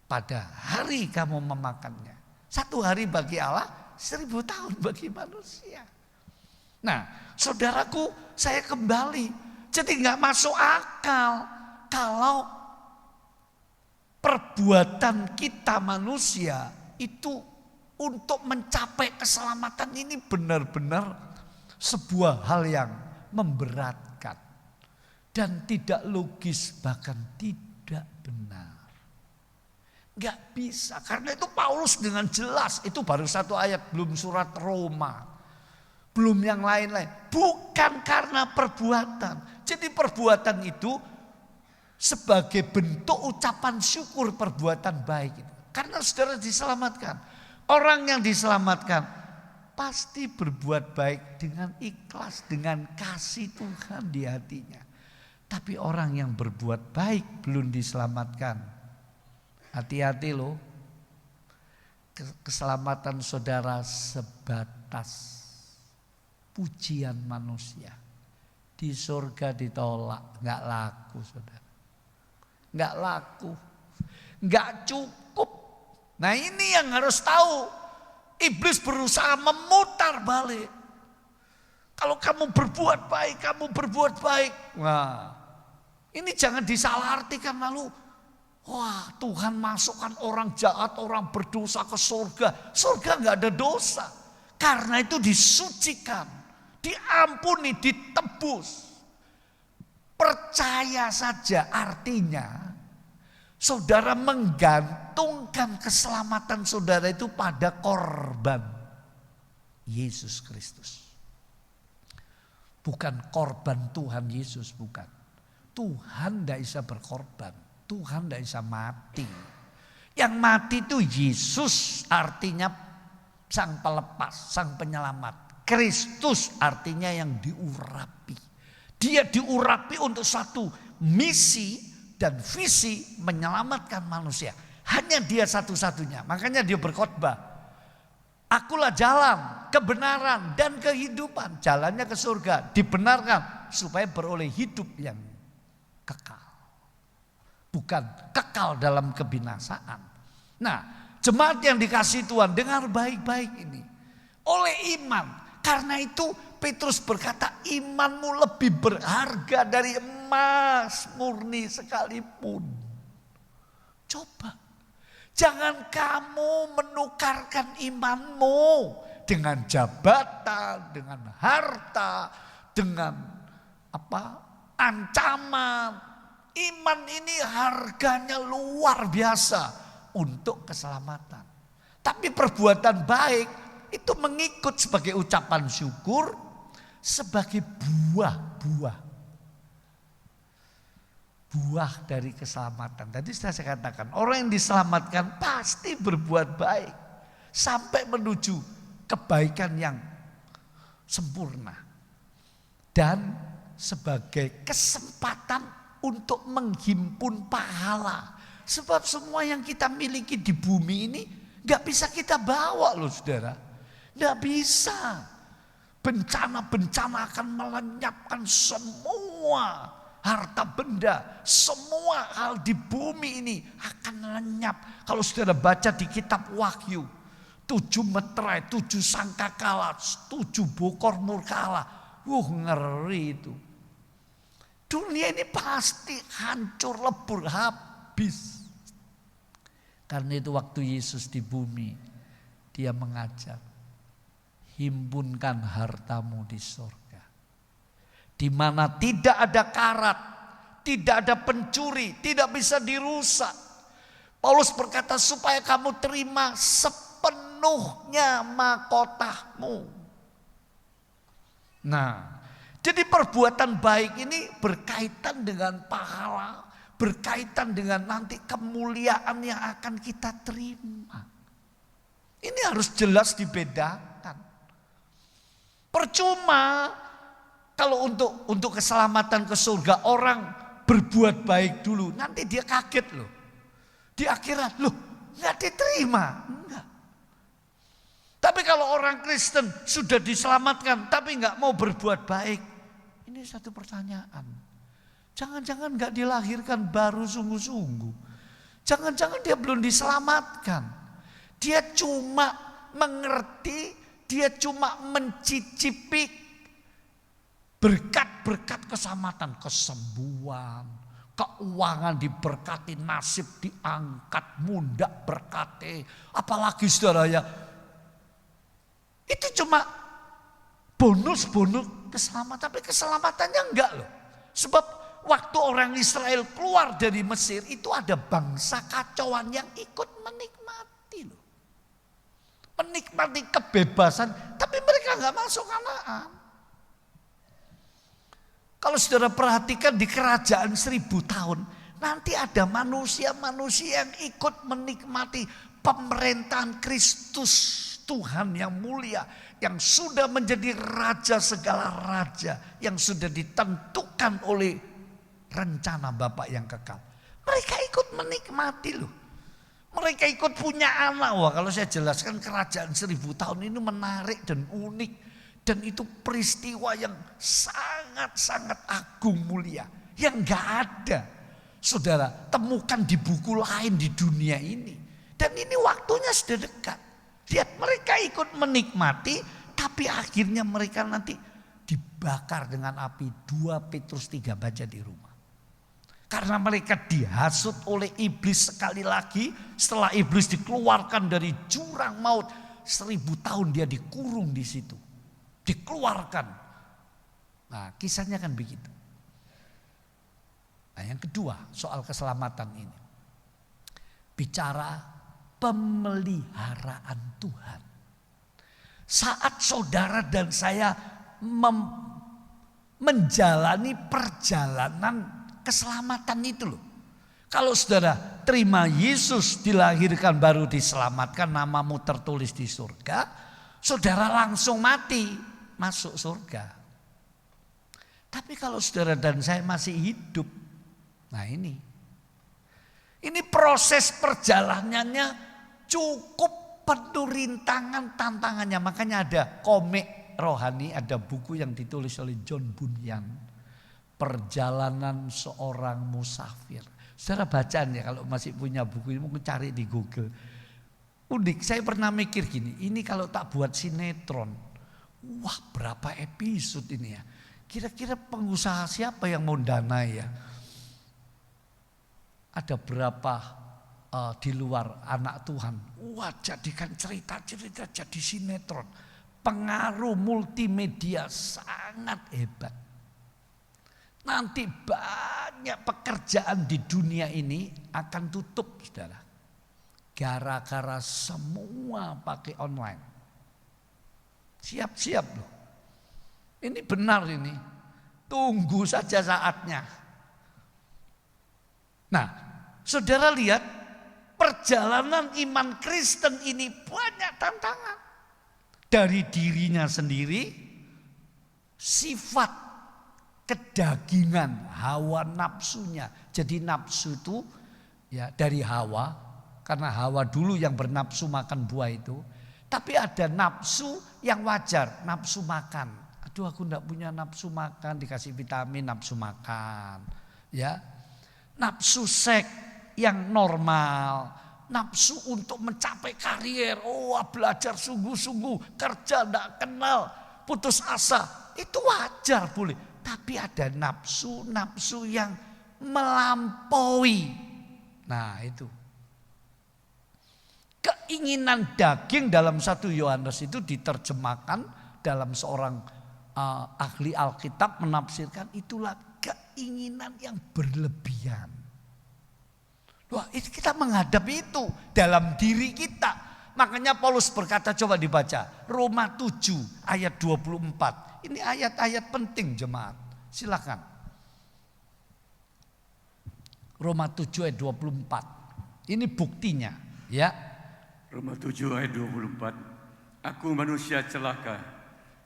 Pada hari kamu memakannya. 1 hari bagi Allah, 1000 tahun bagi manusia. Nah, saudaraku, saya kembali. Jadi gak masuk akal kalau perbuatan kita manusia itu untuk mencapai keselamatan ini benar-benar sebuah hal yang memberatkan dan tidak logis, bahkan tidak benar. Gak bisa, karena itu Paulus dengan jelas, itu baru 1 ayat, belum surat Roma, belum yang lain-lain. Bukan karena perbuatan. Jadi perbuatan itu sebagai bentuk ucapan syukur perbuatan baik itu. Karena saudara diselamatkan. Orang yang diselamatkan pasti berbuat baik dengan ikhlas, dengan kasih Tuhan di hatinya. Tapi orang yang berbuat baik belum diselamatkan, hati-hati loh. Keselamatan saudara sebatas pujian manusia. Di surga ditolak, gak laku saudara. Gak laku, gak cukup. Nah ini yang harus tahu. Iblis berusaha memutar balik. Kalau kamu berbuat baik, kamu berbuat baik. Nah ini jangan disalahartikan lalu. Wah, Tuhan masukkan orang jahat, orang berdosa ke surga. Surga gak ada dosa. Karena itu disucikan. Diampuni, ditebus. Percaya saja, artinya saudara menggantungkan keselamatan saudara itu pada korban. Yesus Kristus. Bukan korban Tuhan Yesus, bukan. Tuhan tidak bisa berkorban, Tuhan tidak bisa mati. Yang mati itu Yesus, artinya sang pelepas, sang penyelamat. Kristus artinya yang diurapi. Dia diurapi untuk satu misi dan visi menyelamatkan manusia. Hanya dia satu-satunya. Makanya dia berkhotbah. Akulah jalan, kebenaran dan kehidupan. Jalannya ke surga, dibenarkan supaya beroleh hidup yang kekal. Bukan kekal dalam kebinasaan. Nah, jemaat yang dikasihi Tuhan, dengar baik-baik ini. Oleh iman. Karena itu Petrus berkata, imanmu lebih berharga dari emas murni sekalipun. Coba. Jangan kamu menukarkan imanmu dengan jabatan, dengan harta, dengan ancaman. Iman ini harganya luar biasa untuk keselamatan. Tapi perbuatan baik itu mengikut sebagai ucapan syukur, sebagai buah dari keselamatan. Tadi saya katakan, orang yang diselamatkan pasti berbuat baik sampai menuju kebaikan yang sempurna. Dan sebagai kesempatan untuk menghimpun pahala. Sebab semua yang kita miliki di bumi ini gak bisa kita bawa loh saudara. Gak bisa. Bencana-bencana akan melenyapkan semua harta benda, semua hal di bumi ini akan lenyap. Kalau saudara baca di kitab Wahyu, 7 meterai, 7 sangkakala, 7 bokor murkala. Ngeri itu. Dunia ini pasti hancur, lebur, habis. Karena itu waktu Yesus di bumi, dia mengajak, himpunkan hartamu di surga. Di mana tidak ada karat, tidak ada pencuri, tidak bisa dirusak. Paulus berkata supaya kamu terima sepenuhnya mahkotamu. Nah, jadi perbuatan baik ini berkaitan dengan pahala, berkaitan dengan nanti kemuliaan yang akan kita terima. Ini harus jelas dibedakan. Percuma kalau untuk keselamatan ke surga orang berbuat baik dulu, nanti dia kaget loh. Di akhirat loh, nggak diterima, enggak. Tapi kalau orang Kristen sudah diselamatkan tapi nggak mau berbuat baik, ini satu pertanyaan. Jangan-jangan nggak dilahirkan baru sungguh-sungguh. Jangan-jangan dia belum diselamatkan. Dia cuma mengerti, dia cuma mencicipi berkat-berkat keselamatan, kesembuhan, keuangan diberkati, nasib diangkat, mundak berkati. Apalagi saudara ya, itu cuma bonus-bonus keselamatan, tapi keselamatannya enggak loh. Sebab waktu orang Israel keluar dari Mesir itu ada bangsa kacauan yang ikut menikmati loh. Menikmati kebebasan, tapi mereka enggak masuk Kanaan. Kalau saudara perhatikan di kerajaan 1000 tahun, nanti ada manusia-manusia yang ikut menikmati pemerintahan Kristus, Tuhan yang mulia, yang sudah menjadi raja segala raja, yang sudah ditentukan oleh rencana Bapa yang kekal. Mereka ikut menikmati loh. Mereka ikut punya anak. Wah, kalau saya jelaskan kerajaan 1000 tahun ini menarik dan unik. Dan itu peristiwa yang sangat-sangat agung mulia. Yang gak ada. Saudara, temukan di buku lain di dunia ini. Dan ini waktunya sudah dekat. Lihat, mereka ikut menikmati. Tapi akhirnya mereka nanti dibakar dengan api. 2 Petrus 3 baca di rumah. Karena mereka dihasut oleh iblis sekali lagi. Setelah iblis dikeluarkan dari jurang maut. 1000 tahun dia dikurung di situ. Dikeluarkan. Nah, kisahnya kan begitu. Nah, yang kedua soal keselamatan ini. Bicara pemeliharaan Tuhan. Saat saudara dan saya menjalani perjalanan keselamatan itu loh. Kalau saudara terima Yesus, dilahirkan baru diselamatkan, namamu tertulis di surga, saudara langsung mati, masuk surga. Tapi kalau saudara dan saya masih hidup, nah ini proses perjalanannya cukup penuh rintangan, tantangannya. Makanya ada komik rohani, ada buku yang ditulis oleh John Bunyan, Perjalanan Seorang Musafir. Saudara bacaan ya, kalau masih punya buku ini mungkin cari di Google. Unik, saya pernah mikir gini, ini kalau tak buat sinetron, wah berapa episode ini ya. Kira-kira pengusaha siapa yang mau dana ya? Ada berapa di luar anak Tuhan. Wah, jadikan cerita-cerita jadi sinetron. Pengaruh multimedia sangat hebat. Nanti banyak pekerjaan di dunia ini akan tutup, saudara. Gara-gara semua pakai online. Siap-siap loh. Ini benar ini. Tunggu saja saatnya. Nah, saudara lihat perjalanan iman Kristen ini banyak tantangan. Dari dirinya sendiri, sifat kedagingan, hawa nafsunya. Jadi nafsu itu ya dari Hawa, karena Hawa dulu yang bernafsu makan buah itu. Tapi ada nafsu yang wajar, nafsu makan. Aduh, aku enggak punya nafsu makan, dikasih vitamin nafsu makan. Ya. Nafsu seks yang normal, nafsu untuk mencapai karier, belajar sungguh-sungguh, kerja enggak kenal, putus asa, itu wajar boleh. Tapi ada nafsu yang melampaui. Nah itu. Keinginan daging dalam 1 Yohanes itu diterjemahkan dalam seorang ahli Alkitab menafsirkan itulah keinginan yang berlebihan. Wah, itu kita menghadapi itu dalam diri kita. Makanya Paulus berkata, coba dibaca Roma 7 ayat 24. Ini ayat-ayat penting jemaat. Silakan. Roma 7 ayat 24. Ini buktinya, ya. Roma 7 ayat 24. Aku manusia celaka.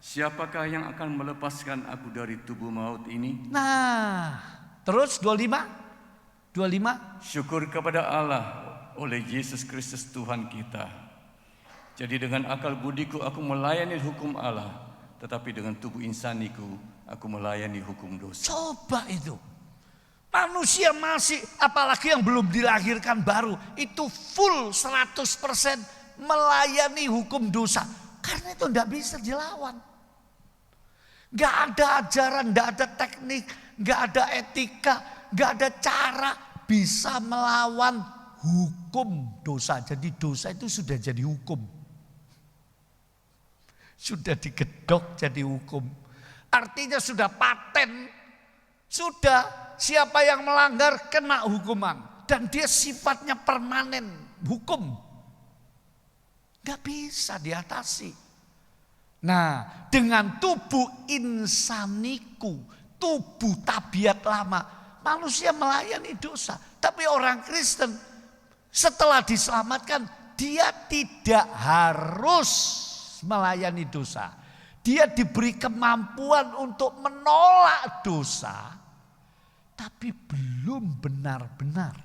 Siapakah yang akan melepaskan aku dari tubuh maut ini? Nah, terus 25. Syukur kepada Allah oleh Yesus Kristus Tuhan kita. Jadi dengan akal budiku aku melayani hukum Allah, tetapi dengan tubuh insaniku aku melayani hukum dosa. Coba itu. Manusia masih, apalagi yang belum dilahirkan baru, itu full 100% melayani hukum dosa. Karena itu tidak bisa dilawan. Gak ada ajaran, gak ada teknik, gak ada etika, gak ada cara bisa melawan hukum dosa. Jadi dosa itu sudah jadi hukum. Sudah digedok jadi hukum. Artinya sudah paten. Sudah siapa yang melanggar kena hukuman. Dan dia sifatnya permanen, hukum. Gak bisa diatasi. Nah, dengan tubuh insaniku, tubuh tabiat lama, manusia melayani dosa. Tapi orang Kristen setelah diselamatkan, dia tidak harus melayani dosa. Dia diberi kemampuan untuk menolak dosa, tapi belum benar-benar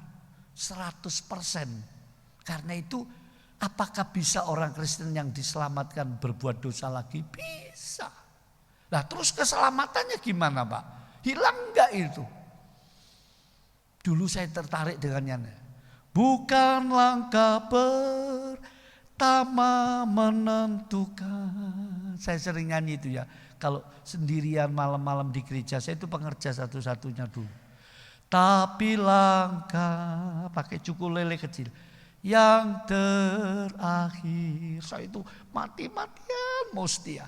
100%. Karena itu, apakah bisa orang Kristen yang diselamatkan berbuat dosa lagi? Bisa. Nah, terus keselamatannya gimana, Pak? Hilang enggak itu? Dulu saya tertarik dengannya. Bukan langkah pertama menentukan. Saya sering nyanyi itu ya. Kalau sendirian malam-malam di gereja, saya itu pengerja satu-satunya dulu. Tapi langkah, pakai ukulele kecil. Yang terakhir, saya itu mati-matian mau setia.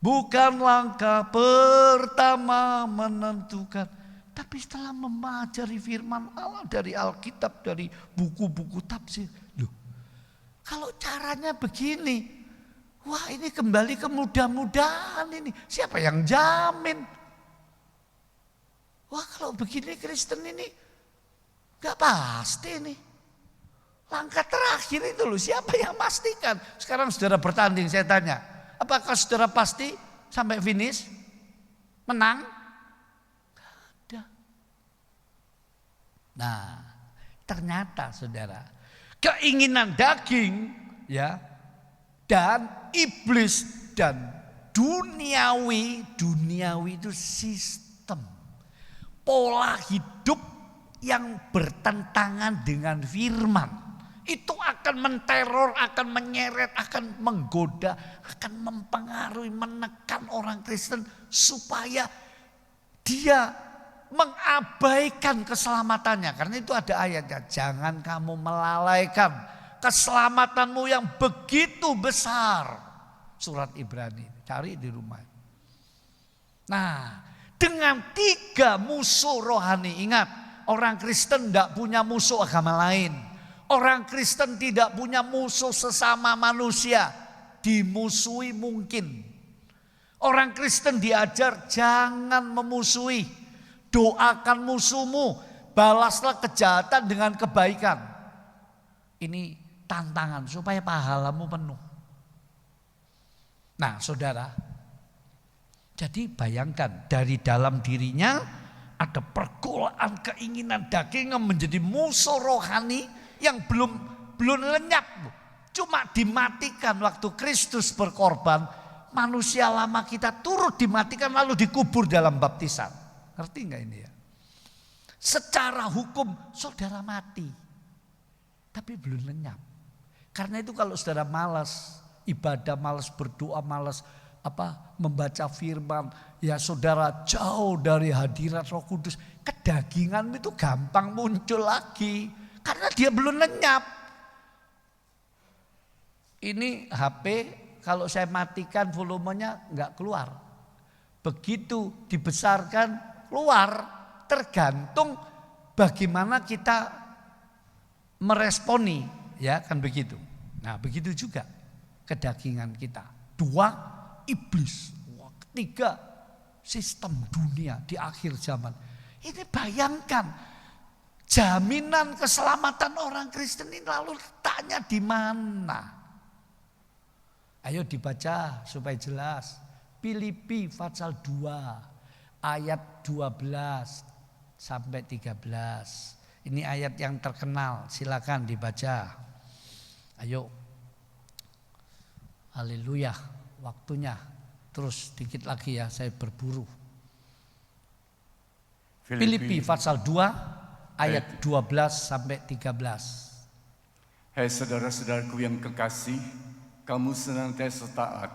Bukan langkah pertama menentukan. Tapi setelah mempelajari firman Allah dari Alkitab, dari buku-buku tafsir. Loh, kalau caranya begini, Wah, ini kembali ke mudah-mudahan ini. Siapa yang jamin? Wah, kalau begini Kristen ini gak pasti nih. Langkah terakhir itu loh, siapa yang pastikan? Sekarang saudara bertanding, saya tanya. Apakah saudara pasti sampai finish? Menang? Gak ada. Nah, ternyata saudara, keinginan daging ya dan iblis dan duniawi itu sistem pola hidup yang bertentangan dengan firman. Itu akan menteror, akan menyeret, akan menggoda, akan mempengaruhi, menekan orang Kristen supaya dia mengabaikan keselamatannya. Karena itu ada ayatnya, jangan kamu melalaikan keselamatanmu yang begitu besar. Surat Ibrani, cari di rumah. Nah, dengan 3 musuh rohani, ingat, orang Kristen tidak punya musuh agama lain. Orang Kristen tidak punya musuh sesama manusia. Dimusuhi mungkin. Orang Kristen diajar jangan memusuhi. Doakan musuhmu, balaslah kejahatan dengan kebaikan. Ini tantangan supaya pahalamu penuh. Nah saudara, jadi bayangkan dari dalam dirinya ada pergolakan keinginan daging yang menjadi musuh rohani yang belum lenyap. Cuma dimatikan waktu Kristus berkorban. Manusia lama kita turut dimatikan lalu dikubur dalam baptisan. Ngerti enggak ini ya? Secara hukum saudara mati. Tapi belum lenyap. Karena itu kalau saudara malas ibadah, malas berdoa, malas membaca firman, ya saudara jauh dari hadirat Roh Kudus, kedagingan itu gampang muncul lagi karena dia belum lenyap. Ini HP kalau saya matikan volumenya nggak keluar. Begitu dibesarkan keluar, tergantung bagaimana kita meresponi, ya kan begitu. Nah begitu juga kedagingan kita. 2, iblis. 3, sistem dunia di akhir zaman. Ini bayangkan jaminan keselamatan orang Kristen ini lalu letaknya di mana? Ayo dibaca supaya jelas. Filipi pasal 2 ayat 12 sampai 13. Ini ayat yang terkenal, silakan dibaca. Ayo. Haleluya, waktunya. Terus dikit lagi ya, saya berburu. Filipi pasal 2 ayat 12 sampai 13. Hai saudara-saudaraku yang kekasih, kamu senantiasa taat.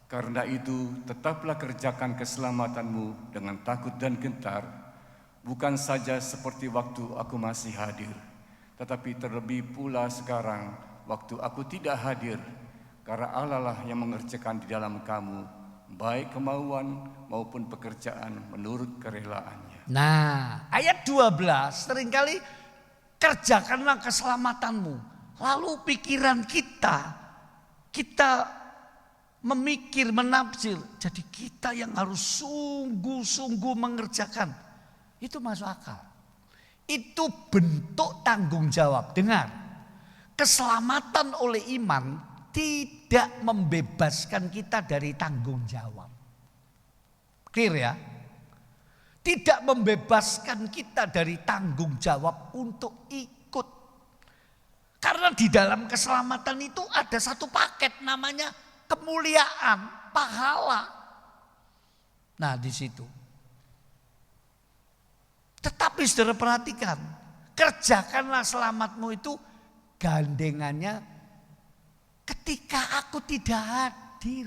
Karena itu tetaplah kerjakan keselamatanmu dengan takut dan gentar, bukan saja seperti waktu aku masih hadir, tetapi terlebih pula sekarang waktu aku tidak hadir, karena Allah lah yang mengerjakan di dalam kamu baik kemauan maupun pekerjaan menurut kerelaannya. Nah, ayat 12 seringkali kerjakanlah keselamatanmu. Lalu pikiran kita memikir, menafsir. Jadi kita yang harus sungguh-sungguh mengerjakan. Itu masuk akal. Itu bentuk tanggung jawab. Dengar, keselamatan oleh iman tidak membebaskan kita dari tanggung jawab. Clear ya? Tidak membebaskan kita dari tanggung jawab untuk ikut. Karena di dalam keselamatan itu ada satu paket namanya kemuliaan, pahala. Nah di situ. Tetapi saudara perhatikan, kerjakanlah selamatmu itu gandengannya ketika aku tidak hadir.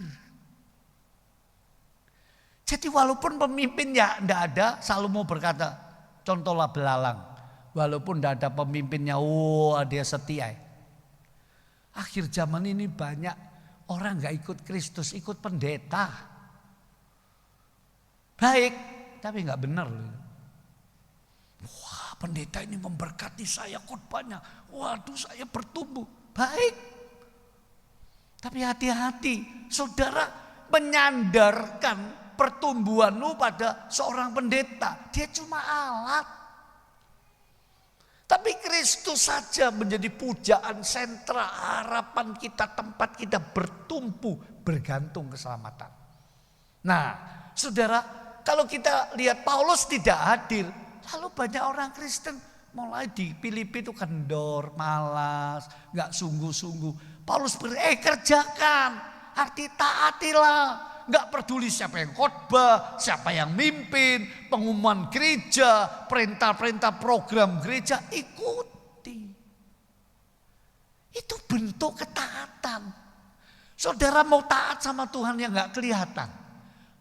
Jadi walaupun pemimpinnya tidak ada, Salomo berkata, contohlah belalang. Walaupun tidak ada pemimpinnya, dia setia. Akhir zaman ini banyak orang gak ikut Kristus, ikut pendeta. Baik, tapi gak benar. Wah, pendeta ini memberkati saya khotbahnya. Waduh, saya bertumbuh. Baik. Tapi hati-hati, saudara menyandarkan pertumbuhanmu pada seorang pendeta. Dia cuma alat. Tapi Kristus saja menjadi pujaan, sentra harapan kita, tempat kita bertumpu, bergantung keselamatan. Nah, saudara, kalau kita lihat Paulus tidak hadir, lalu banyak orang Kristen mulai di Filipi itu kendor, malas, gak sungguh-sungguh. Paulus kerjakan, arti taatilah. Gak peduli siapa yang khotbah, siapa yang mimpin, pengumuman gereja, perintah-perintah program gereja, ikuti. Itu bentuk ketaatan. Saudara mau taat sama Tuhan yang gak kelihatan.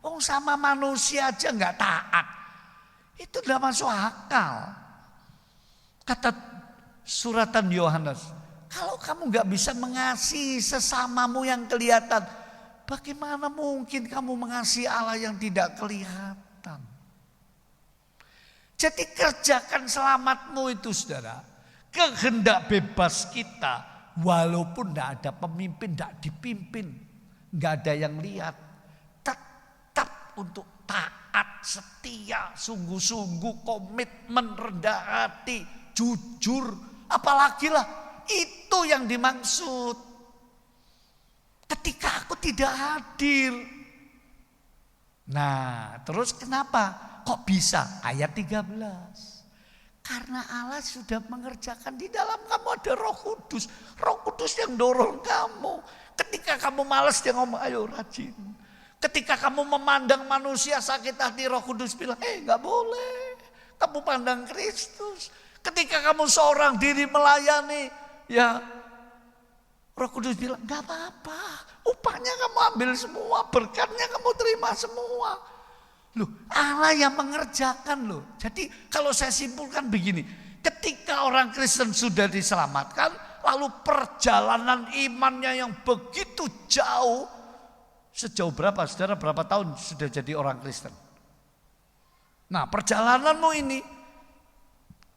Oh, sama manusia aja gak taat. Itu gak masuk akal. Kata suratan Yohanes, kalau kamu gak bisa mengasihi sesamamu yang kelihatan, bagaimana mungkin kamu mengasihi Allah yang tidak kelihatan? Jadi kerjakan selamatmu itu, saudara. Kehendak bebas kita, walaupun tidak ada pemimpin, tidak dipimpin, nggak ada yang lihat, tetap untuk taat, setia, sungguh-sungguh, komitmen, rendah hati, jujur, apalagi lah itu yang dimaksud. Ketika aku tidak hadir. Nah, terus kenapa? Kok bisa? Ayat 13. Karena Allah sudah mengerjakan, di dalam kamu ada Roh Kudus. Roh Kudus yang dorong kamu. Ketika kamu malas, dia ngomong, ayo rajin. Ketika kamu memandang manusia sakit hati, Roh Kudus bilang, gak boleh. Kamu pandang Kristus. Ketika kamu seorang diri melayani, ya Roh Kudus bilang, gak apa-apa, upahnya kamu ambil semua, berkatnya kamu terima semua. Loh, Allah yang mengerjakan loh. Jadi kalau saya simpulkan begini, ketika orang Kristen sudah diselamatkan, lalu perjalanan imannya yang begitu jauh, sejauh berapa, saudara berapa tahun sudah jadi orang Kristen? Nah, perjalananmu ini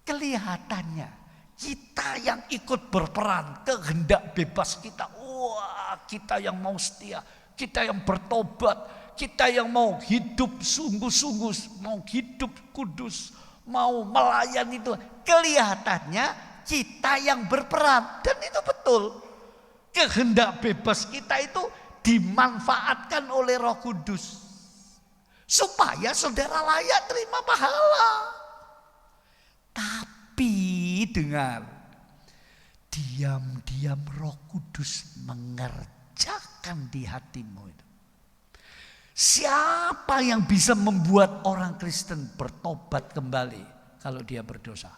kelihatannya kita yang ikut berperan, kehendak bebas kita. Wah, kita yang mau setia, kita yang bertobat, kita yang mau hidup sungguh-sungguh, mau hidup kudus, mau melayani itu. Kelihatannya kita yang berperan, dan itu betul. Kehendak bebas kita itu dimanfaatkan oleh Roh Kudus supaya saudara layak terima pahala. Tapi dengar, diam-diam Roh Kudus mengerjakan di hatimu itu. Siapa yang bisa membuat orang Kristen bertobat kembali kalau dia berdosa?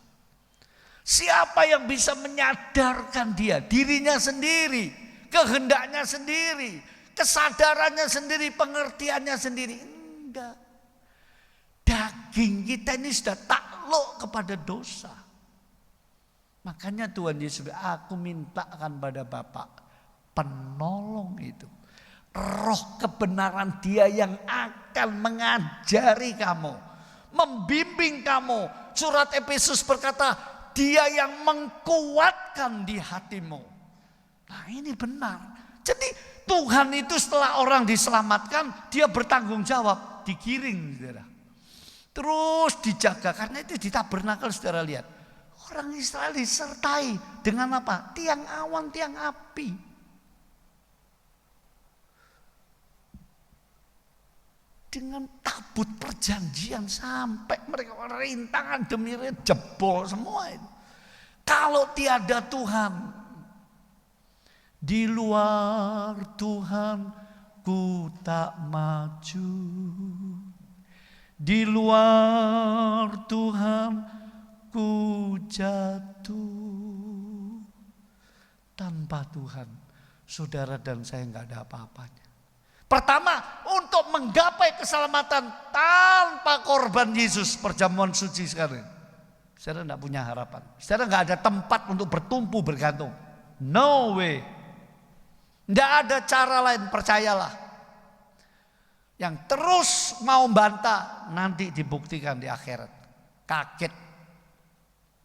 Siapa yang bisa menyadarkan dia, dirinya sendiri, kehendaknya sendiri, kesadarannya sendiri, pengertiannya sendiri? Enggak. Daging kita ini sudah takluk kepada dosa. Makanya Tuhan Yesus, aku mintakan pada Bapa penolong itu, Roh kebenaran, Dia yang akan mengajari kamu, membimbing kamu. Surat Efesus berkata, Dia yang mengkuatkan di hatimu. Nah, ini benar. Jadi Tuhan itu setelah orang diselamatkan, Dia bertanggung jawab, digiring, saudara. Terus dijaga, karena itu di tabernakel, saudara lihat. Orang Israel disertai dengan apa? Tiang awan, tiang api. Dengan tabut perjanjian sampai mereka rintangan demi jebol semua itu. Kalau tiada Tuhan, di luar Tuhan ku tak maju. Di luar Tuhan ku jatuh. Tanpa Tuhan, saudara dan saya nggak ada apa-apanya. Pertama, untuk menggapai keselamatan tanpa korban Yesus, perjamuan suci sekarang, saudara tidak punya harapan. Saudara nggak ada tempat untuk bertumpu bergantung. No way. Tidak ada cara lain, percayalah. Yang terus mau bantah nanti dibuktikan di akhirat. Kaget.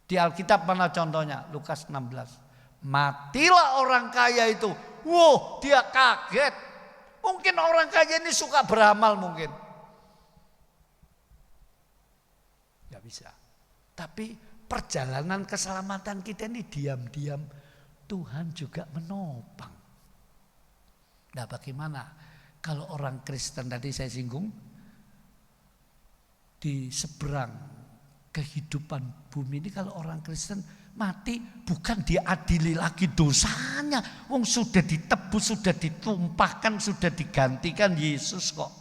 Di Alkitab mana contohnya? Lukas 16. Matilah orang kaya itu wow, dia kaget. Mungkin orang kaya ini suka beramal mungkin. Gak bisa. Tapi perjalanan keselamatan kita ini diam-diam Tuhan juga menopang. Nah bagaimana kalau orang Kristen tadi saya singgung, di seberang kehidupan bumi ini kalau orang Kristen mati bukan diadili lagi dosanya. Wong sudah ditebus, sudah ditumpahkan, sudah digantikan Yesus kok.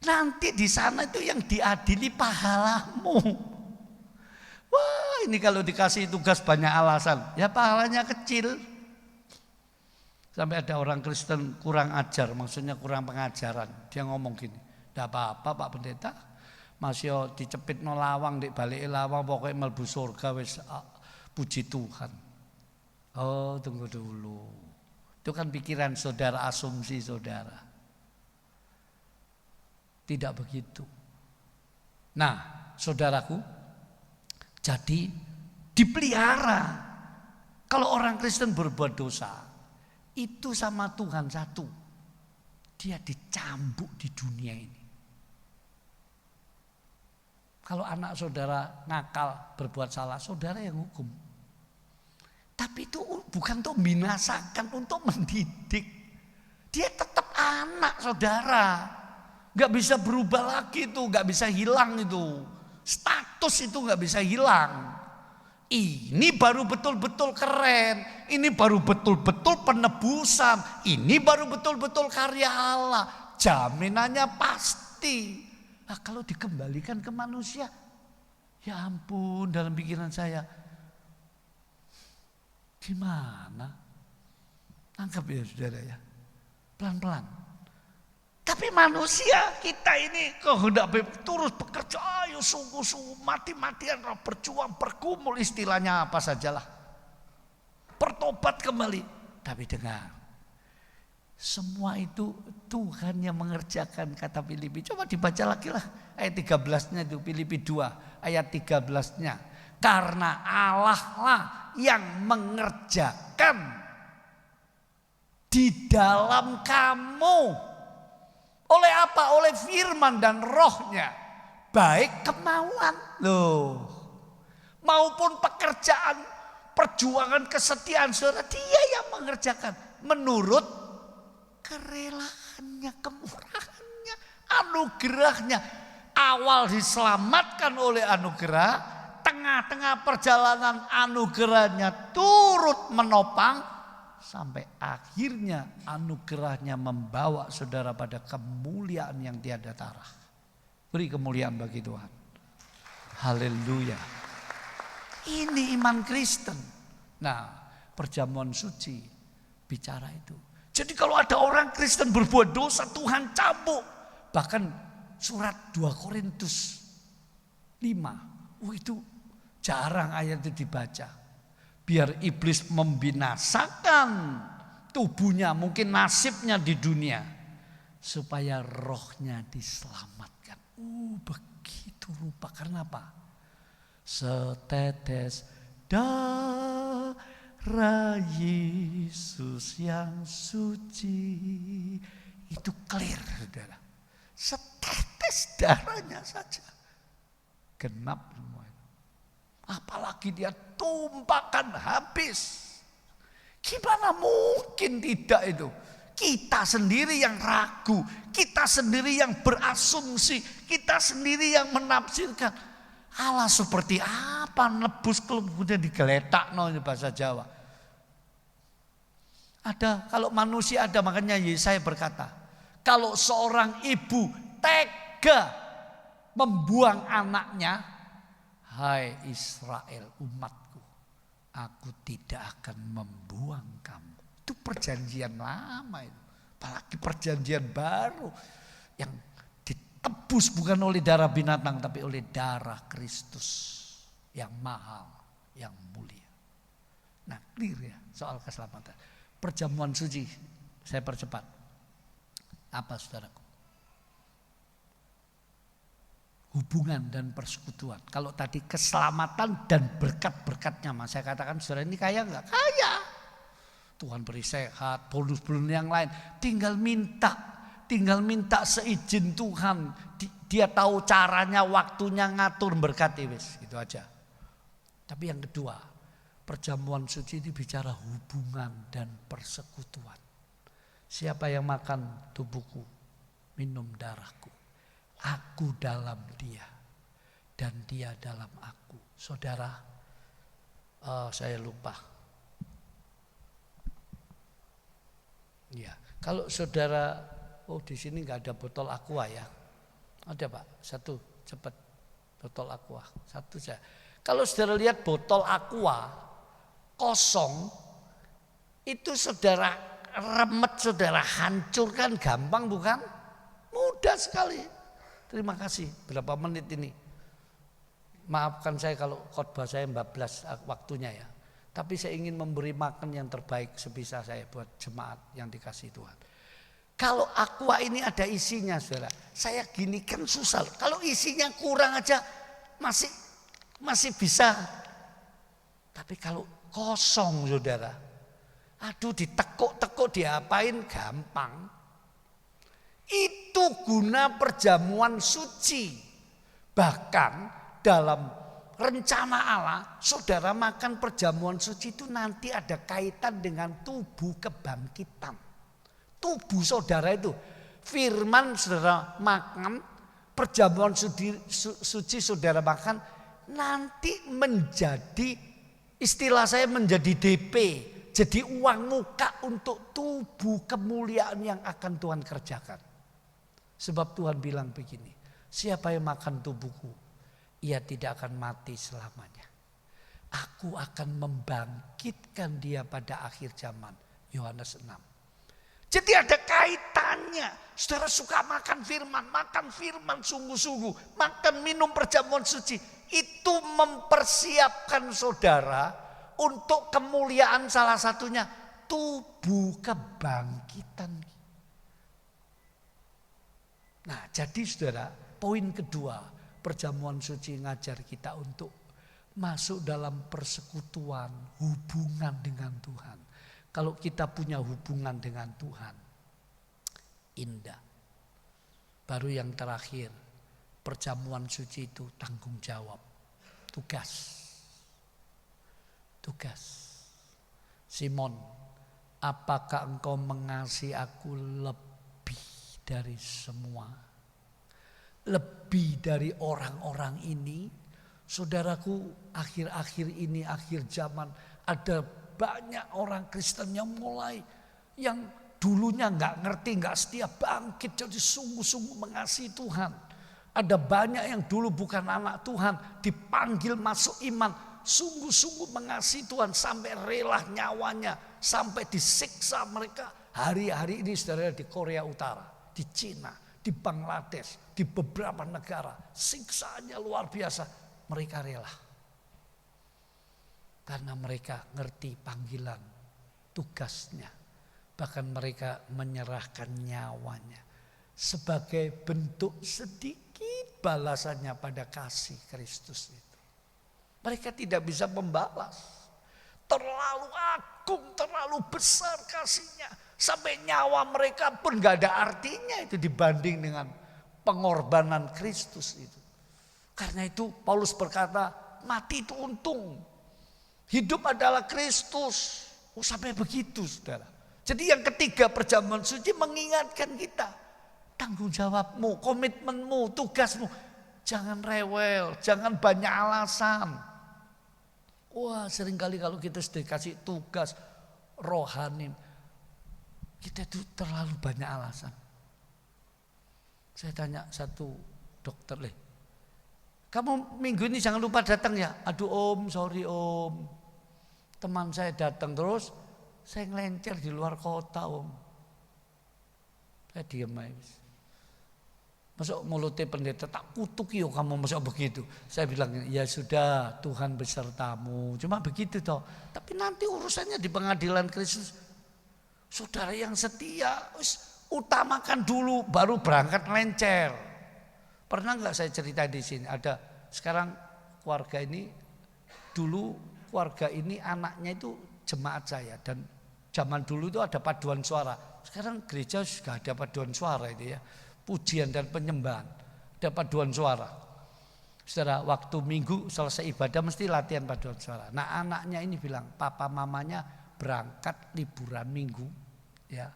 Nanti di sana itu yang diadili pahalamu. Wah ini kalau dikasih tugas banyak alasan, ya pahalanya kecil. Sampai ada orang Kristen kurang ajar, maksudnya kurang pengajaran. Dia ngomong gini, tidak apa-apa Pak Pendeta, masih dicepit no lawang, di balik lawang pokoknya melbu surga wis puji Tuhan. Oh tunggu dulu, itu kan pikiran saudara, asumsi saudara. Tidak begitu. Nah saudaraku, jadi dipelihara. Kalau orang Kristen berbuat dosa, itu sama Tuhan satu. Dia dicambuk di dunia ini. Kalau anak saudara nakal berbuat salah, saudara yang hukum. Tapi itu bukan untuk membinasakan, untuk mendidik. Dia tetap anak saudara. Gak bisa berubah lagi itu, gak bisa hilang itu. Status itu gak bisa hilang. Ini baru betul-betul keren. Ini baru betul-betul penebusan. Ini baru betul-betul karya Allah. Jaminannya pasti. Nah, kalau dikembalikan ke manusia, ya ampun dalam pikiran saya. Gimana? Anggap ya saudara ya. Pelan-pelan. Tapi manusia kita ini kehendak terus bekerja, ayo sungguh-sungguh mati-matian berjuang, bergumul istilahnya apa sajalah. Bertobat kembali. Tapi dengar, semua itu Tuhan yang mengerjakan kata Filipi. Coba dibaca lagi lah ayat 13-nya itu Filipi 2 ayat 13-nya. Karena Allah lah yang mengerjakan di dalam kamu. Oleh apa? Oleh firman dan rohnya. Baik kemauan loh, maupun pekerjaan, perjuangan, kesetiaan saudara, dia yang mengerjakan. Menurut kerelaannya, kemurahannya, anugerahnya. Awal diselamatkan oleh anugerah, tengah-tengah perjalanan anugerahnya turut menopang. Sampai akhirnya anugerahnya membawa saudara pada kemuliaan yang tiada tara. Beri kemuliaan bagi Tuhan. Haleluya. Ini iman Kristen. Nah, perjamuan suci bicara itu. Jadi kalau ada orang Kristen berbuat dosa, Tuhan cambuk. Bahkan surat 2 Korintus 5. Itu jarang ayat itu dibaca. Biar iblis membinasakan tubuhnya, mungkin nasibnya di dunia, supaya rohnya diselamatkan. Begitu rupa. Karena apa? Setetes darah Yesus yang suci. Itu clear saudara. Setetes darahnya saja genap semua. Apalagi dia tumpahkan habis. Gimana mungkin tidak itu? Kita sendiri yang ragu, kita sendiri yang berasumsi, kita sendiri yang menafsirkan. Allah seperti apa nebus kemudian digeletak bahasa Jawa. Ada, kalau manusia ada, makanya Yesaya berkata, kalau seorang ibu tega membuang anaknya, hai Israel umatku, aku tidak akan membuang kamu. Itu perjanjian lama itu. Apalagi perjanjian baru yang ditebus bukan oleh darah binatang tapi oleh darah Kristus yang mahal, yang mulia. Nah clear ya soal keselamatan. Perjamuan suci saya percepat. Apa saudaraku? Hubungan dan persekutuan. Kalau tadi keselamatan dan berkat-berkatnya, mas saya katakan saudara ini kaya enggak? Kaya. Tuhan beri sehat, bonus-bonus yang lain. Tinggal minta seizin Tuhan. Dia tahu caranya, waktunya ngatur berkati wis, gitu aja. Tapi yang kedua, perjamuan suci ini bicara hubungan dan persekutuan. Siapa yang makan tubuhku, minum darahku, aku dalam dia dan dia dalam aku. Saudara, saya lupa. Ya, kalau saudara, di sini nggak ada botol aqua ya? Ada Pak, satu cepat botol aqua, satu saja. Kalau saudara lihat botol aqua kosong, itu saudara remet, saudara hancurkan gampang bukan? Mudah sekali. Terima kasih. Berapa menit ini? Maafkan saya kalau khotbah saya 14 waktunya ya. Tapi saya ingin memberi makan yang terbaik sebisa saya buat jemaat yang dikasihi Tuhan. Kalau aqua ini ada isinya saudara, saya gini kan susah. Kalau isinya kurang aja masih bisa. Tapi kalau kosong saudara, aduh ditekuk-tekuk diapain gampang. Itu guna perjamuan suci. Bahkan dalam rencana Allah, saudara makan perjamuan suci itu nanti ada kaitan dengan tubuh kebangkitan. Tubuh saudara itu, firman saudara makan, perjamuan suci saudara makan, nanti menjadi, istilah saya menjadi DP. Jadi uang muka untuk tubuh kemuliaan yang akan Tuhan kerjakan. Sebab Tuhan bilang begini, siapa yang makan tubuhku, ia tidak akan mati selamanya. Aku akan membangkitkan dia pada akhir zaman. Yohanes 6. Jadi ada kaitannya. Saudara suka makan firman sungguh-sungguh. Makan minum perjamuan suci. Itu mempersiapkan saudara untuk kemuliaan, salah satunya tubuh kebangkitan. Nah, jadi saudara, poin kedua, perjamuan suci ngajar kita untuk masuk dalam persekutuan, hubungan dengan Tuhan. Kalau kita punya hubungan dengan Tuhan, indah. Baru yang terakhir, perjamuan suci itu tanggung jawab, tugas. Simon, apakah engkau mengasihi aku lebih dari semua? Lebih dari orang-orang ini? Saudaraku, akhir-akhir ini, akhir zaman, ada banyak orang Kristen yang mulai, yang dulunya gak ngerti, gak setia, bangkit jadi sungguh-sungguh mengasihi Tuhan. Ada banyak yang dulu bukan anak Tuhan, dipanggil masuk iman, sungguh-sungguh mengasihi Tuhan sampai rela nyawanya, sampai disiksa mereka. Hari-hari ini saudara, di Korea Utara, di Cina, di Bangladesh, di beberapa negara, siksaannya luar biasa. Mereka rela. Karena mereka ngerti panggilan, tugasnya. Bahkan mereka menyerahkan nyawanya sebagai bentuk sedikit balasannya pada kasih Kristus itu. Mereka tidak bisa membalas. Terlalu agung, terlalu besar kasihnya. Sampai nyawa mereka pun gak ada artinya itu dibanding dengan pengorbanan Kristus itu. Karena itu Paulus berkata, mati itu untung. Hidup adalah Kristus. Sampai begitu saudara. Jadi yang ketiga, perjamuan suci mengingatkan kita. Tanggung jawabmu, komitmenmu, tugasmu. Jangan rewel, jangan banyak alasan. Wah, seringkali kalau kita sudah kasih tugas rohani, kita itu terlalu banyak alasan. Saya tanya satu dokter, kamu minggu ini jangan lupa datang ya. Aduh om, sorry om. Teman saya datang terus, saya ngelencer di luar kota om. Saya diam aja. Masuk mulutnya pendeta, tak kutuk yo kamu masuk begitu. Saya bilang, ya sudah Tuhan besertamu. Cuma begitu toh. Tapi nanti urusannya di pengadilan Kristus. Saudara yang setia, utamakan dulu baru berangkat lencer. Pernah nggak saya cerita di sini? Ada sekarang keluarga ini, dulu keluarga ini anaknya itu jemaat saya dan Zaman dulu itu ada paduan suara. Sekarang gereja sudah ada paduan suara itu ya. Pujian dan penyembahan. Ada paduan suara. Saudara, waktu minggu selesai ibadah mesti latihan paduan suara. Nah, anaknya ini bilang, papa mamanya berangkat liburan minggu, ya,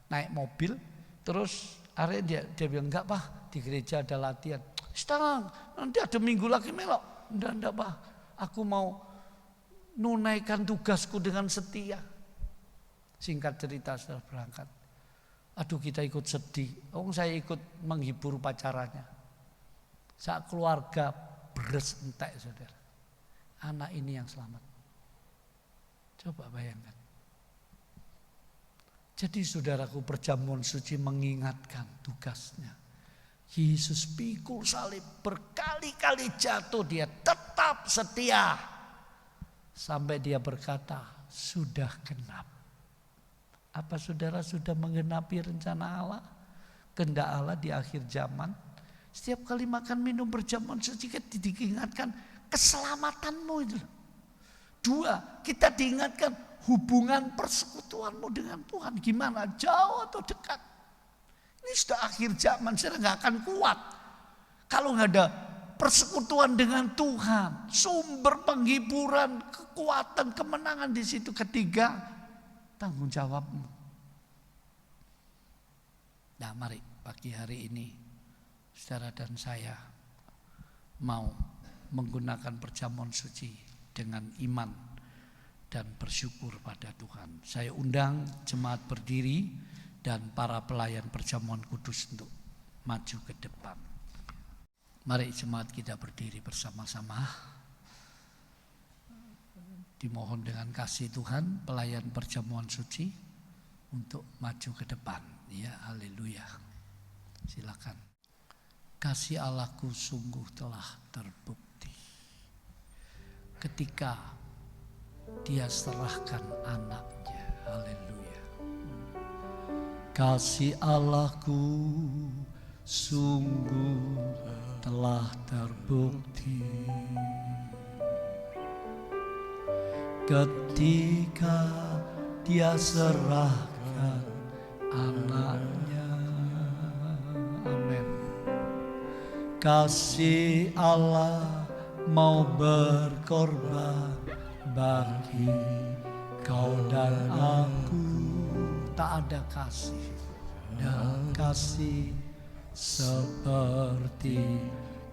naik mobil, terus akhirnya dia bilang, enggak Pak, di gereja ada latihan. Sekarang nanti ada minggu lagi melok. Enggak Pak, aku mau nunaikan tugasku dengan setia. Singkat cerita setelah berangkat, aduh kita ikut sedih. Saya ikut menghibur pacarannya. Saat keluarga beres entek saudara. Anak ini yang selamat. Coba bayangkan. Jadi saudaraku, perjamuan suci mengingatkan tugasnya. Yesus pikul salib, berkali-kali jatuh, dia tetap setia. Sampai dia berkata, sudah genap. Apa saudara sudah menggenapi rencana Allah? Kehendak Allah di akhir zaman. Setiap kali makan minum perjamuan suci kita diingatkan keselamatanmu itu. 2, kita diingatkan hubungan persekutuanmu dengan Tuhan. Gimana? Jauh atau dekat? Ini sudah akhir zaman, saya nggak akan kuat. Kalau nggak ada persekutuan dengan Tuhan, sumber penghiburan, kekuatan, kemenangan di situ. 3, tanggung jawabmu. Nah, mari pagi hari ini saudara dan saya mau menggunakan perjamuan suci dengan iman dan bersyukur pada Tuhan. Saya undang jemaat berdiri dan para pelayan perjamuan kudus untuk maju ke depan. Mari jemaat kita berdiri bersama-sama. Dimohon dengan kasih Tuhan pelayan perjamuan suci untuk maju ke depan. Ya, haleluya. Silakan. Kasih Allahku sungguh telah terbukti ketika dia serahkan anaknya. Haleluya. Kasih Allahku sungguh telah terbukti ketika dia serahkan anaknya. Amin. Kasih Allah mau berkorban bagi kau dan aku. Tak ada kasih dan kasih seperti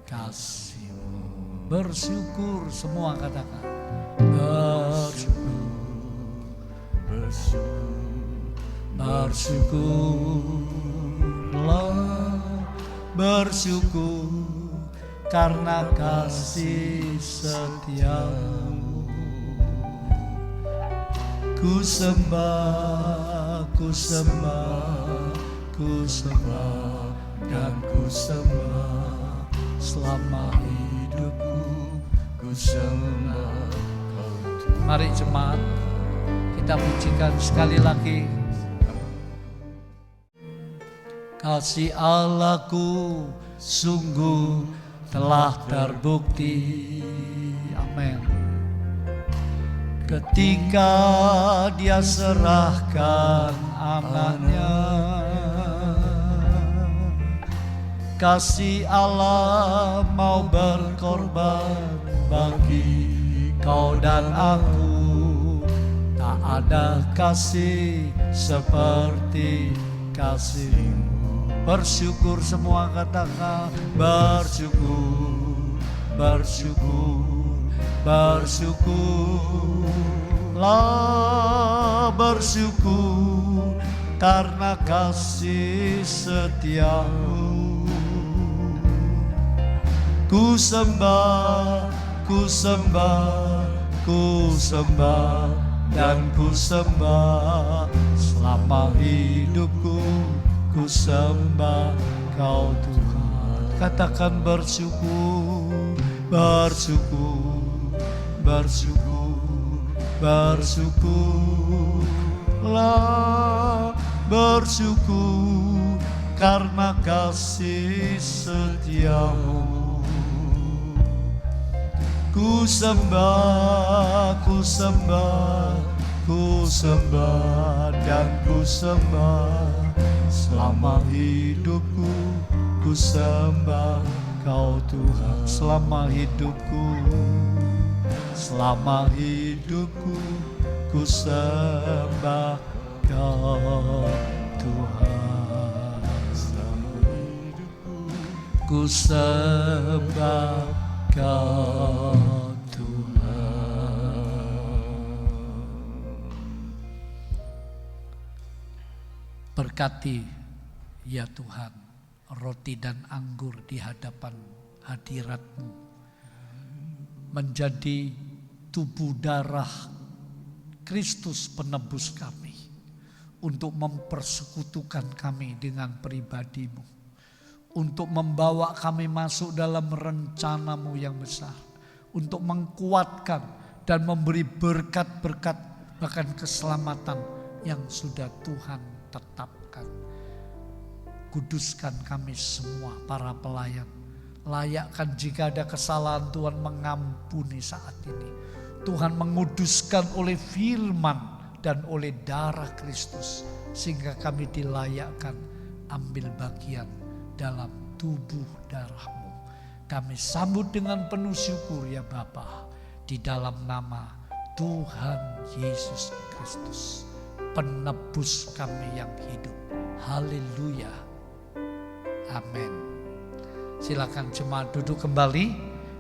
kasih-Mu. Bersyukur semua katakan. Bersyukurlah, bersyukur karena kasih setia-Mu. Ku sembah, ku sembah, ku sembah dan ku sembah selama hidupku. Ku sembah Kau Tuhan. Mari jemaat kita pujikan sekali lagi. Kasih Allahku sungguh telah terbukti. Amin. Ketika dia serahkan anaknya, kasih Allah mau berkorban bagi kau dan aku. Tak ada kasih seperti kasih-Mu. Bersyukur semua katakan. Bersyukur, bersyukur, bersyukurlah, bersyukur karena kasih setia-Mu. Ku sembah, ku sembah, ku sembah dan ku sembah selama hidupku. Ku sembah Kau Tuhan. Katakan bersyukur, bersyukur, bersyukur, bersyukurlah, bersyukur karena kasih setia-Mu. Ku sembah, ku sembah, ku sembah dan ku sembah. Selama hidupku ku sembah Kau Tuhan. Selama hidupku ku sembah Kau Tuhan. Ku sembah Kau Tuhan. Berkati ya Tuhan roti dan anggur di hadapan hadirat-Mu menjadi tubuh darah Kristus penebus kami untuk mempersekutukan kami dengan pribadi-Mu, untuk membawa kami masuk dalam rencana-Mu yang besar, untuk mengkuatkan dan memberi berkat-berkat bahkan keselamatan yang sudah Tuhan tetapkan. Kuduskan kami semua para pelayan. Layakkan jika ada kesalahan Tuhan mengampuni saat ini. Tuhan menguduskan oleh firman dan oleh darah Kristus. Sehingga kami dilayakkan ambil bagian dalam tubuh darah-Mu. Kami sambut dengan penuh syukur ya Bapa. Di dalam nama Tuhan Yesus Kristus. Penebus kami yang hidup. Haleluya. Amin. Silakan jemaat duduk kembali.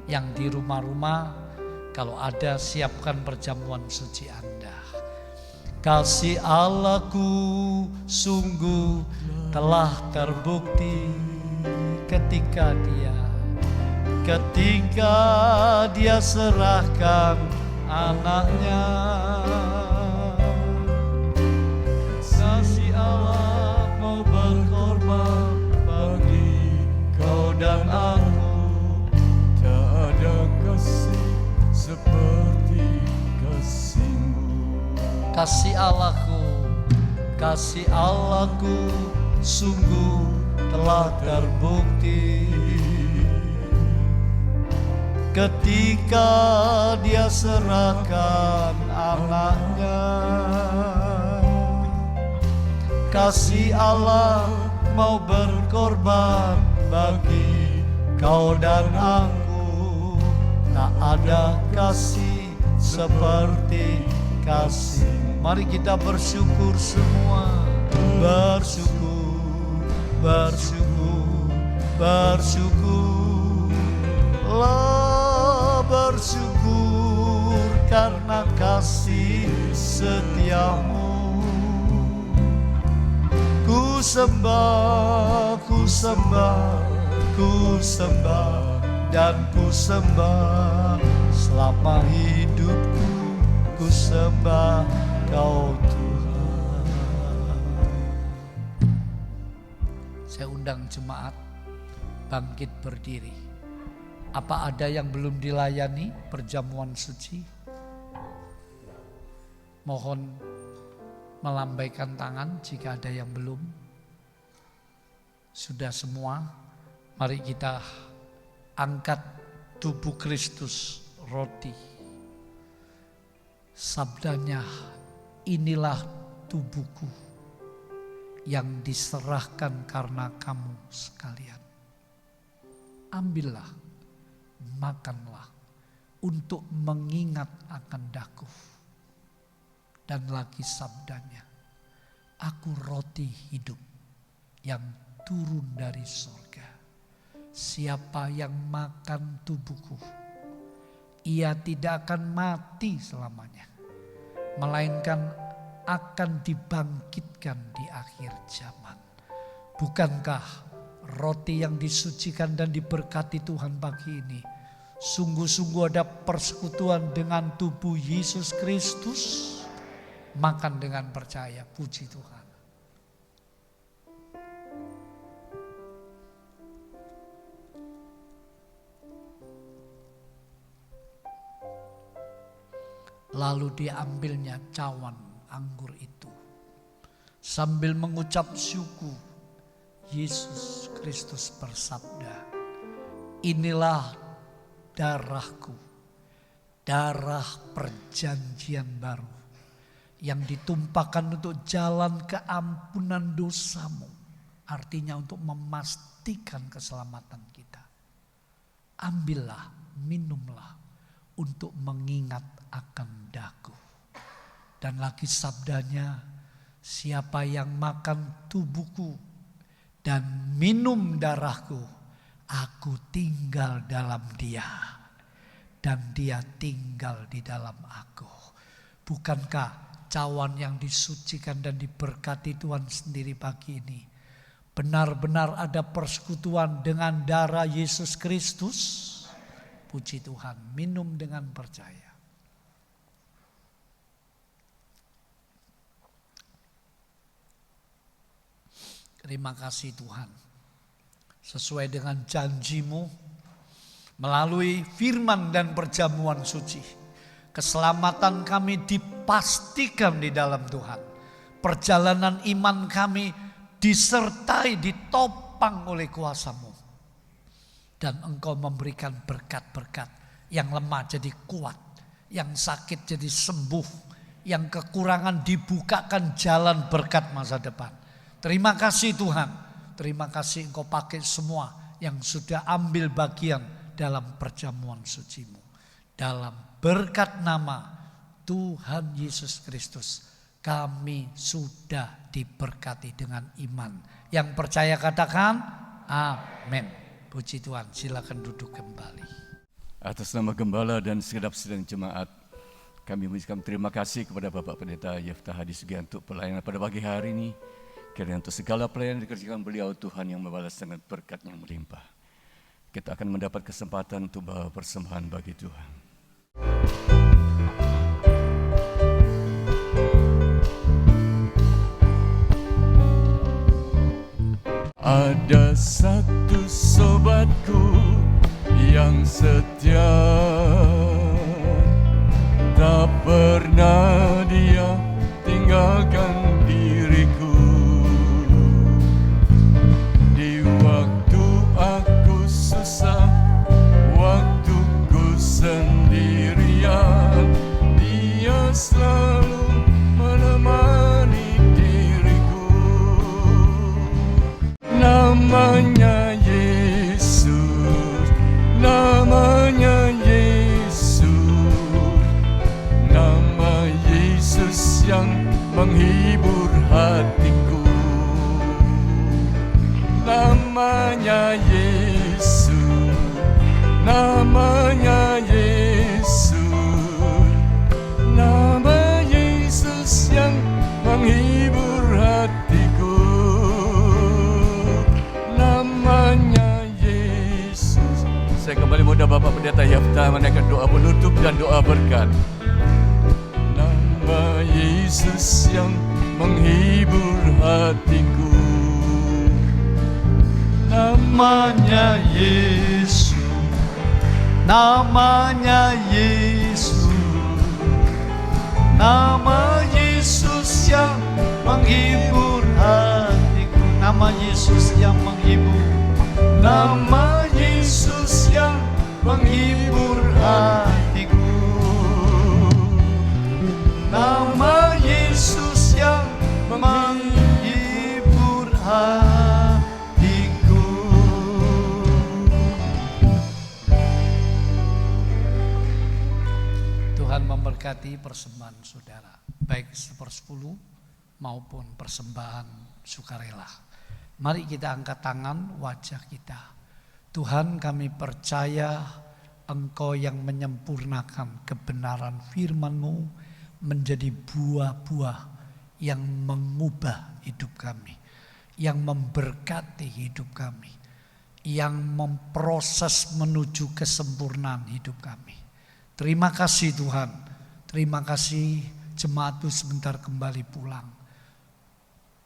Yang di rumah-rumah, kalau ada siapkan perjamuan suci Anda. Kasih Allahku sungguh telah terbukti ketika dia serahkan anaknya. Kasih Allah mau berkorban bagi kau dan aku. Tak ada kasih seperti kasih-Mu. Kasih Allahku sungguh telah terbukti ketika dia serahkan anaknya. Kasih Allah mau berkorban bagi kau dan aku. Tak ada kasih seperti kasih. Mari kita bersyukur semua. Bersyukur karena kasih setiamu. Ku sembah dan ku sembah. Selama hidupku ku sembah Kau Tuhan. Saya undang jemaat bangkit berdiri. Apa ada yang belum dilayani perjamuan suci? Mohon melambaikan tangan jika ada yang belum. Sudah semua, mari kita angkat tubuh Kristus, roti. Sabdanya, inilah tubuhku yang diserahkan karena kamu sekalian. Ambillah, makanlah untuk mengingat akan daku. Dan lagi sabdanya, aku roti hidup yang turun dari sorga. Siapa yang makan tubuhku, ia tidak akan mati selamanya, melainkan akan dibangkitkan di akhir zaman. Bukankah roti yang disucikan dan diberkati Tuhan pagi ini sungguh-sungguh ada persekutuan dengan tubuh Yesus Kristus? Makan dengan percaya, puji Tuhan. Lalu diambilnya cawan anggur itu. Sambil mengucap syukur, Yesus Kristus bersabda, inilah darahku, darah perjanjian baru, yang ditumpahkan untuk jalan keampunan dosamu. Artinya untuk memastikan keselamatan kita. Ambillah, minumlah untuk mengingat akan daku. Dan lagi sabdanya, siapa yang makan tubuhku dan minum darahku, aku tinggal dalam dia dan dia tinggal di dalam aku. Bukankah cawan yang disucikan dan diberkati Tuhan sendiri pagi ini benar-benar ada persekutuan dengan darah Yesus Kristus? Puji Tuhan, minum dengan percaya. Terima kasih Tuhan. Sesuai dengan janji-Mu melalui firman dan perjamuan suci, keselamatan kami dipastikan di dalam Tuhan. Perjalanan iman kami disertai, ditopang oleh kuasa-Mu. Dan Engkau memberikan berkat-berkat, yang lemah jadi kuat, yang sakit jadi sembuh, yang kekurangan dibukakan jalan berkat masa depan. Terima kasih Tuhan, terima kasih Engkau pakai semua yang sudah ambil bagian dalam perjamuan suci-Mu. Dalam berkat nama Tuhan Yesus Kristus, kami sudah diberkati dengan iman. Yang percaya katakan amin. Puji Tuhan, silakan duduk kembali. Atas nama Gembala dan segenap sidang jemaat, kami mengucapkan terima kasih kepada Bapak Pendeta Yeftah Hadi Sugian untuk pelayanan pada pagi hari ini. Kiranya untuk segala pelayanan dikerjakan beliau, Tuhan yang membalas dengan berkat yang melimpah. Kita akan mendapat kesempatan untuk bawa persembahan bagi Tuhan. Ada satu sobatku yang setia, tak pernah dia tinggalkan diriku. Di waktu aku susah, waktuku sendirian, dia selalu menemani diriku. Namanya Yesus, namanya Yesus, nama Yesus yang menghibur hatiku. Namanya Yesus, namanya Yesus, nama Yesus yang menghibur hatiku. Namanya Yesus. Saya kembali muda Bapak Pendeta Yeftah menaikkan doa penutup dan doa berkat. Nama Yesus yang menghibur hatiku. Namanya Yesus, namanya Yesus, nama Yesus yang menghibur hatiku. Nama Yesus yang menghibur, nama Yesus yang menghibur hatiku. Nama Yesus yang menghibur hatiku. Tuhan memberkati persembahan saudara, baik sepersepuluh maupun persembahan sukarela. Mari kita angkat tangan, wajah kita. Tuhan, kami percaya Engkau yang menyempurnakan kebenaran firman-Mu menjadi buah-buah yang mengubah hidup kami, yang memberkati hidup kami, yang memproses menuju kesempurnaan hidup kami. Terima kasih Tuhan, terima kasih jemaat-Mu sebentar kembali pulang.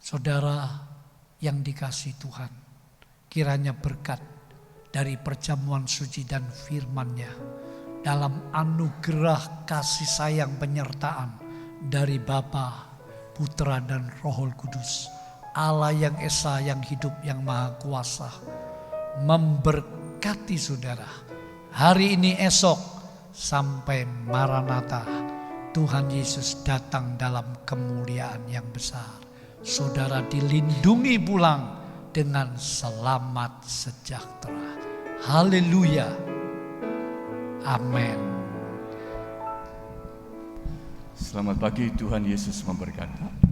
Saudara yang dikasihi Tuhan, kiranya berkat dari perjamuan suci dan firman-Nya dalam anugerah kasih sayang penyertaan dari Bapa, Putra dan Roh Kudus, Allah yang Esa, yang hidup, yang Maha Kuasa, memberkati saudara hari ini, esok, sampai Maranatha. Tuhan Yesus datang dalam kemuliaan yang besar. Saudara dilindungi pulang dengan selamat sejahtera. Haleluya. Amin. Selamat pagi, Tuhan Yesus memberkati.